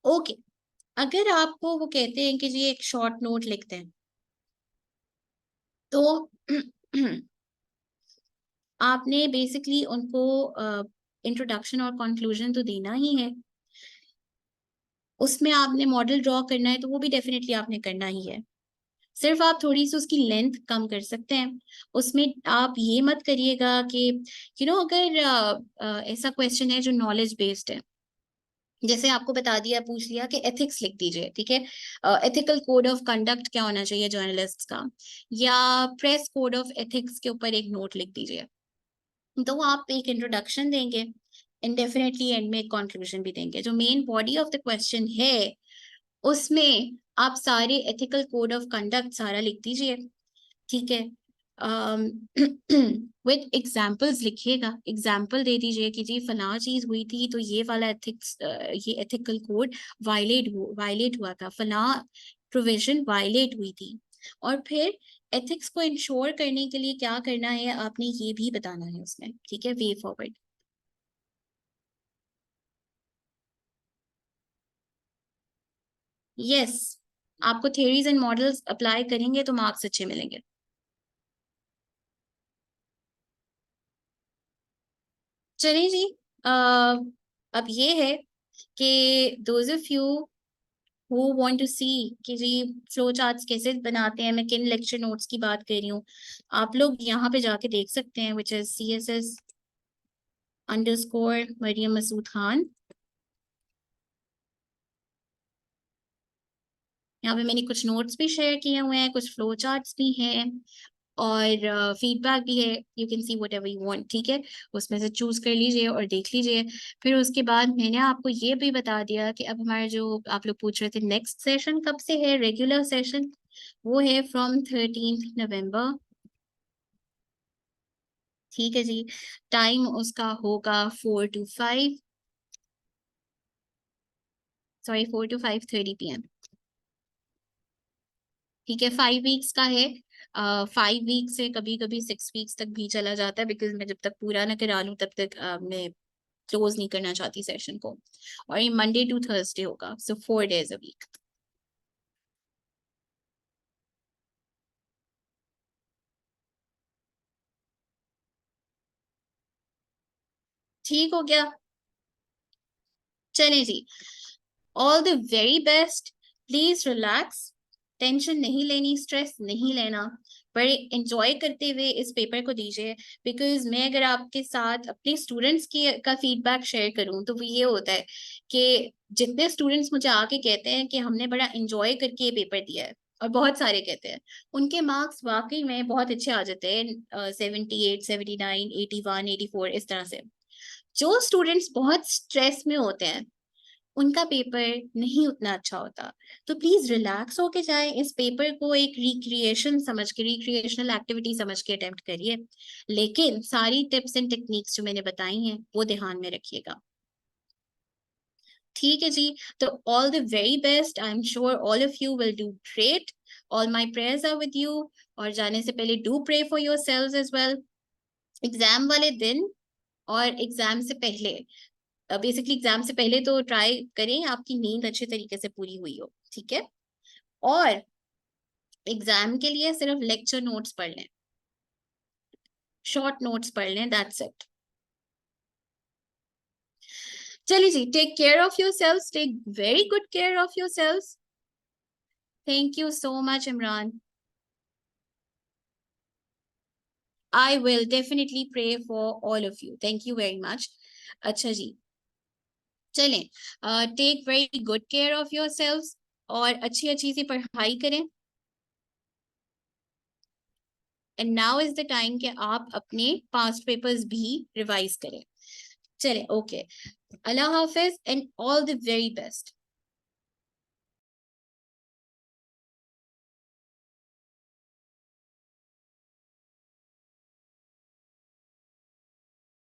ओके, अगर आपको वो कहते हैं कि जी एक शॉर्ट नोट लिखते हैं, तो आपने बेसिकली उनको इंट्रोडक्शन और कंक्लूजन तो देना ही है, उसमें आपने मॉडल ड्रॉ करना है तो वो भी डेफिनेटली आपने करना ही है। सिर्फ आप थोड़ी सी उसकी लेंथ कम कर सकते हैं, उसमें आप ये मत करिएगा कि अगर ऐसा क्वेश्चन है जो नॉलेज बेस्ड है, जैसे आपको बता दिया, पूछ लिया कि एथिक्स लिख दीजिए, ठीक है, एथिकल कोड ऑफ कंडक्ट क्या होना चाहिए जर्नलिस्ट का, या प्रेस कोड ऑफ एथिक्स के ऊपर एक नोट लिख दीजिए, तो आप एक इंट्रोडक्शन देंगे, इंडेफिनेटली एंड में कंक्लूजन भी देंगे। जो main body of the question है उसमें आप सारे एथिकल कोड ऑफ कंडक्ट सारा लिख दीजिए, ठीक है। विद एग्जाम्पल्स लिखिएगा, एग्जाम्पल दे दीजिए कि जी फला चीज हुई थी तो ये वाला एथिक्स, ये एथिकल कोड वायलेट हुआ था, फला प्रोविजन वायलेट हुई थी। और फिर एथिक्स को इंश्योर करने के लिए क्या करना है आपने ये भी बताना है उसमें, ठीक है, वे फॉरवर्ड। यस, आपको थियरीज एंड मॉडल्स अप्लाई करेंगे तो मार्क्स अच्छे मिलेंगे। चलिए जी, अब ये है कि those of you who want to see कि जी फ्लो चार्ट्स कैसे बनाते हैं, मैं किन लेक्चर नोट्स की बात कर रही हूँ, आप लोग यहाँ पे जाके देख सकते हैं, which is CSS_Miriam Masood Khan। यहाँ पे मैंने कुछ नोट्स भी शेयर किए हुए हैं, कुछ फ्लो चार्ट्स भी हैं, और फीडबैक भी है। You can see what ever you want, ठीक है, उसमें से चूज कर लीजिए और देख लीजिए। फिर उसके बाद मैंने आपको ये भी बता दिया कि अब हमारे जो आप लोग पूछ रहे थे नेक्स्ट सेशन कब से है, रेगुलर सेशन, वो है फ्रॉम 13 नवंबर। ठीक है जी, टाइम उसका होगा 4 to 5, सॉरी 4 to 5:30 PM। ठीक है, 5 वीक्स का है। 5 वीक से कभी कभी 6 वीक्स तक भी चला जाता है, बिकॉज मैं जब तक पूरा ना करा लूँ तब तक मैं क्लोज नहीं करना चाहती सेशन को। और ये मंडे टू थर्सडे होगा, सो 4 days a week। ठीक हो गया, चले जी, all the very best, please relax, tension नहीं लेनी, स्ट्रेस नहीं लेना, बड़े एंजॉय करते हुए इस पेपर को दीजिए। बिकॉज मैं अगर आपके साथ अपने स्टूडेंट्स की का फीडबैक शेयर करूं तो वो ये होता है कि जितने स्टूडेंट्स मुझे आके कहते हैं कि हमने बड़ा एंजॉय करके ये पेपर दिया है, और बहुत सारे कहते हैं, उनके मार्क्स वाकई में बहुत अच्छे आ जाते हैं, 78, 79, 81, 84, इस तरह से। जो स्टूडेंट्स बहुत स्ट्रेस में होते हैं उनका पेपर नहीं उतना अच्छा होता। तो प्लीज रिलैक्स होके जाए, इस पेपर को एक रिक्रिएशन समझ के, रिक्रिएशनल एक्टिविटी समझ के अटेम्प्ट करिए, लेकिन सारी टिप्स एंड टेक्निक्स जो मैंने बताई हैं वो ध्यान में रखिएगा। ठीक है जी, तो all the very best, I am sure all of you will do great, all my prayers are with you. और जाने से पहले do pray for your selves as well. Exam वाले दिन और एग्जाम से पहले, बेसिकली एग्जाम से पहले तो ट्राई करें आपकी नींद अच्छे तरीके से पूरी हुई हो, ठीक है, और एग्जाम के लिए सिर्फ लेक्चर नोट्स पढ़ लें, शॉर्ट नोट्स पढ़ लें, दैट्स इट। चलिए जी, take care of yourself, take very good care of yourself. Thank you so much Imran, I will definitely pray for all of you, thank you very much. अच्छा जी, चलें, take very good care of yourself, और अच्छी अच्छी सी पढ़ाई करें। And now is the time कि आप अपने पास्ट पेपर्स भी रिवाइज करें। चले, ओके, अल्लाह हाफिज and all the very best.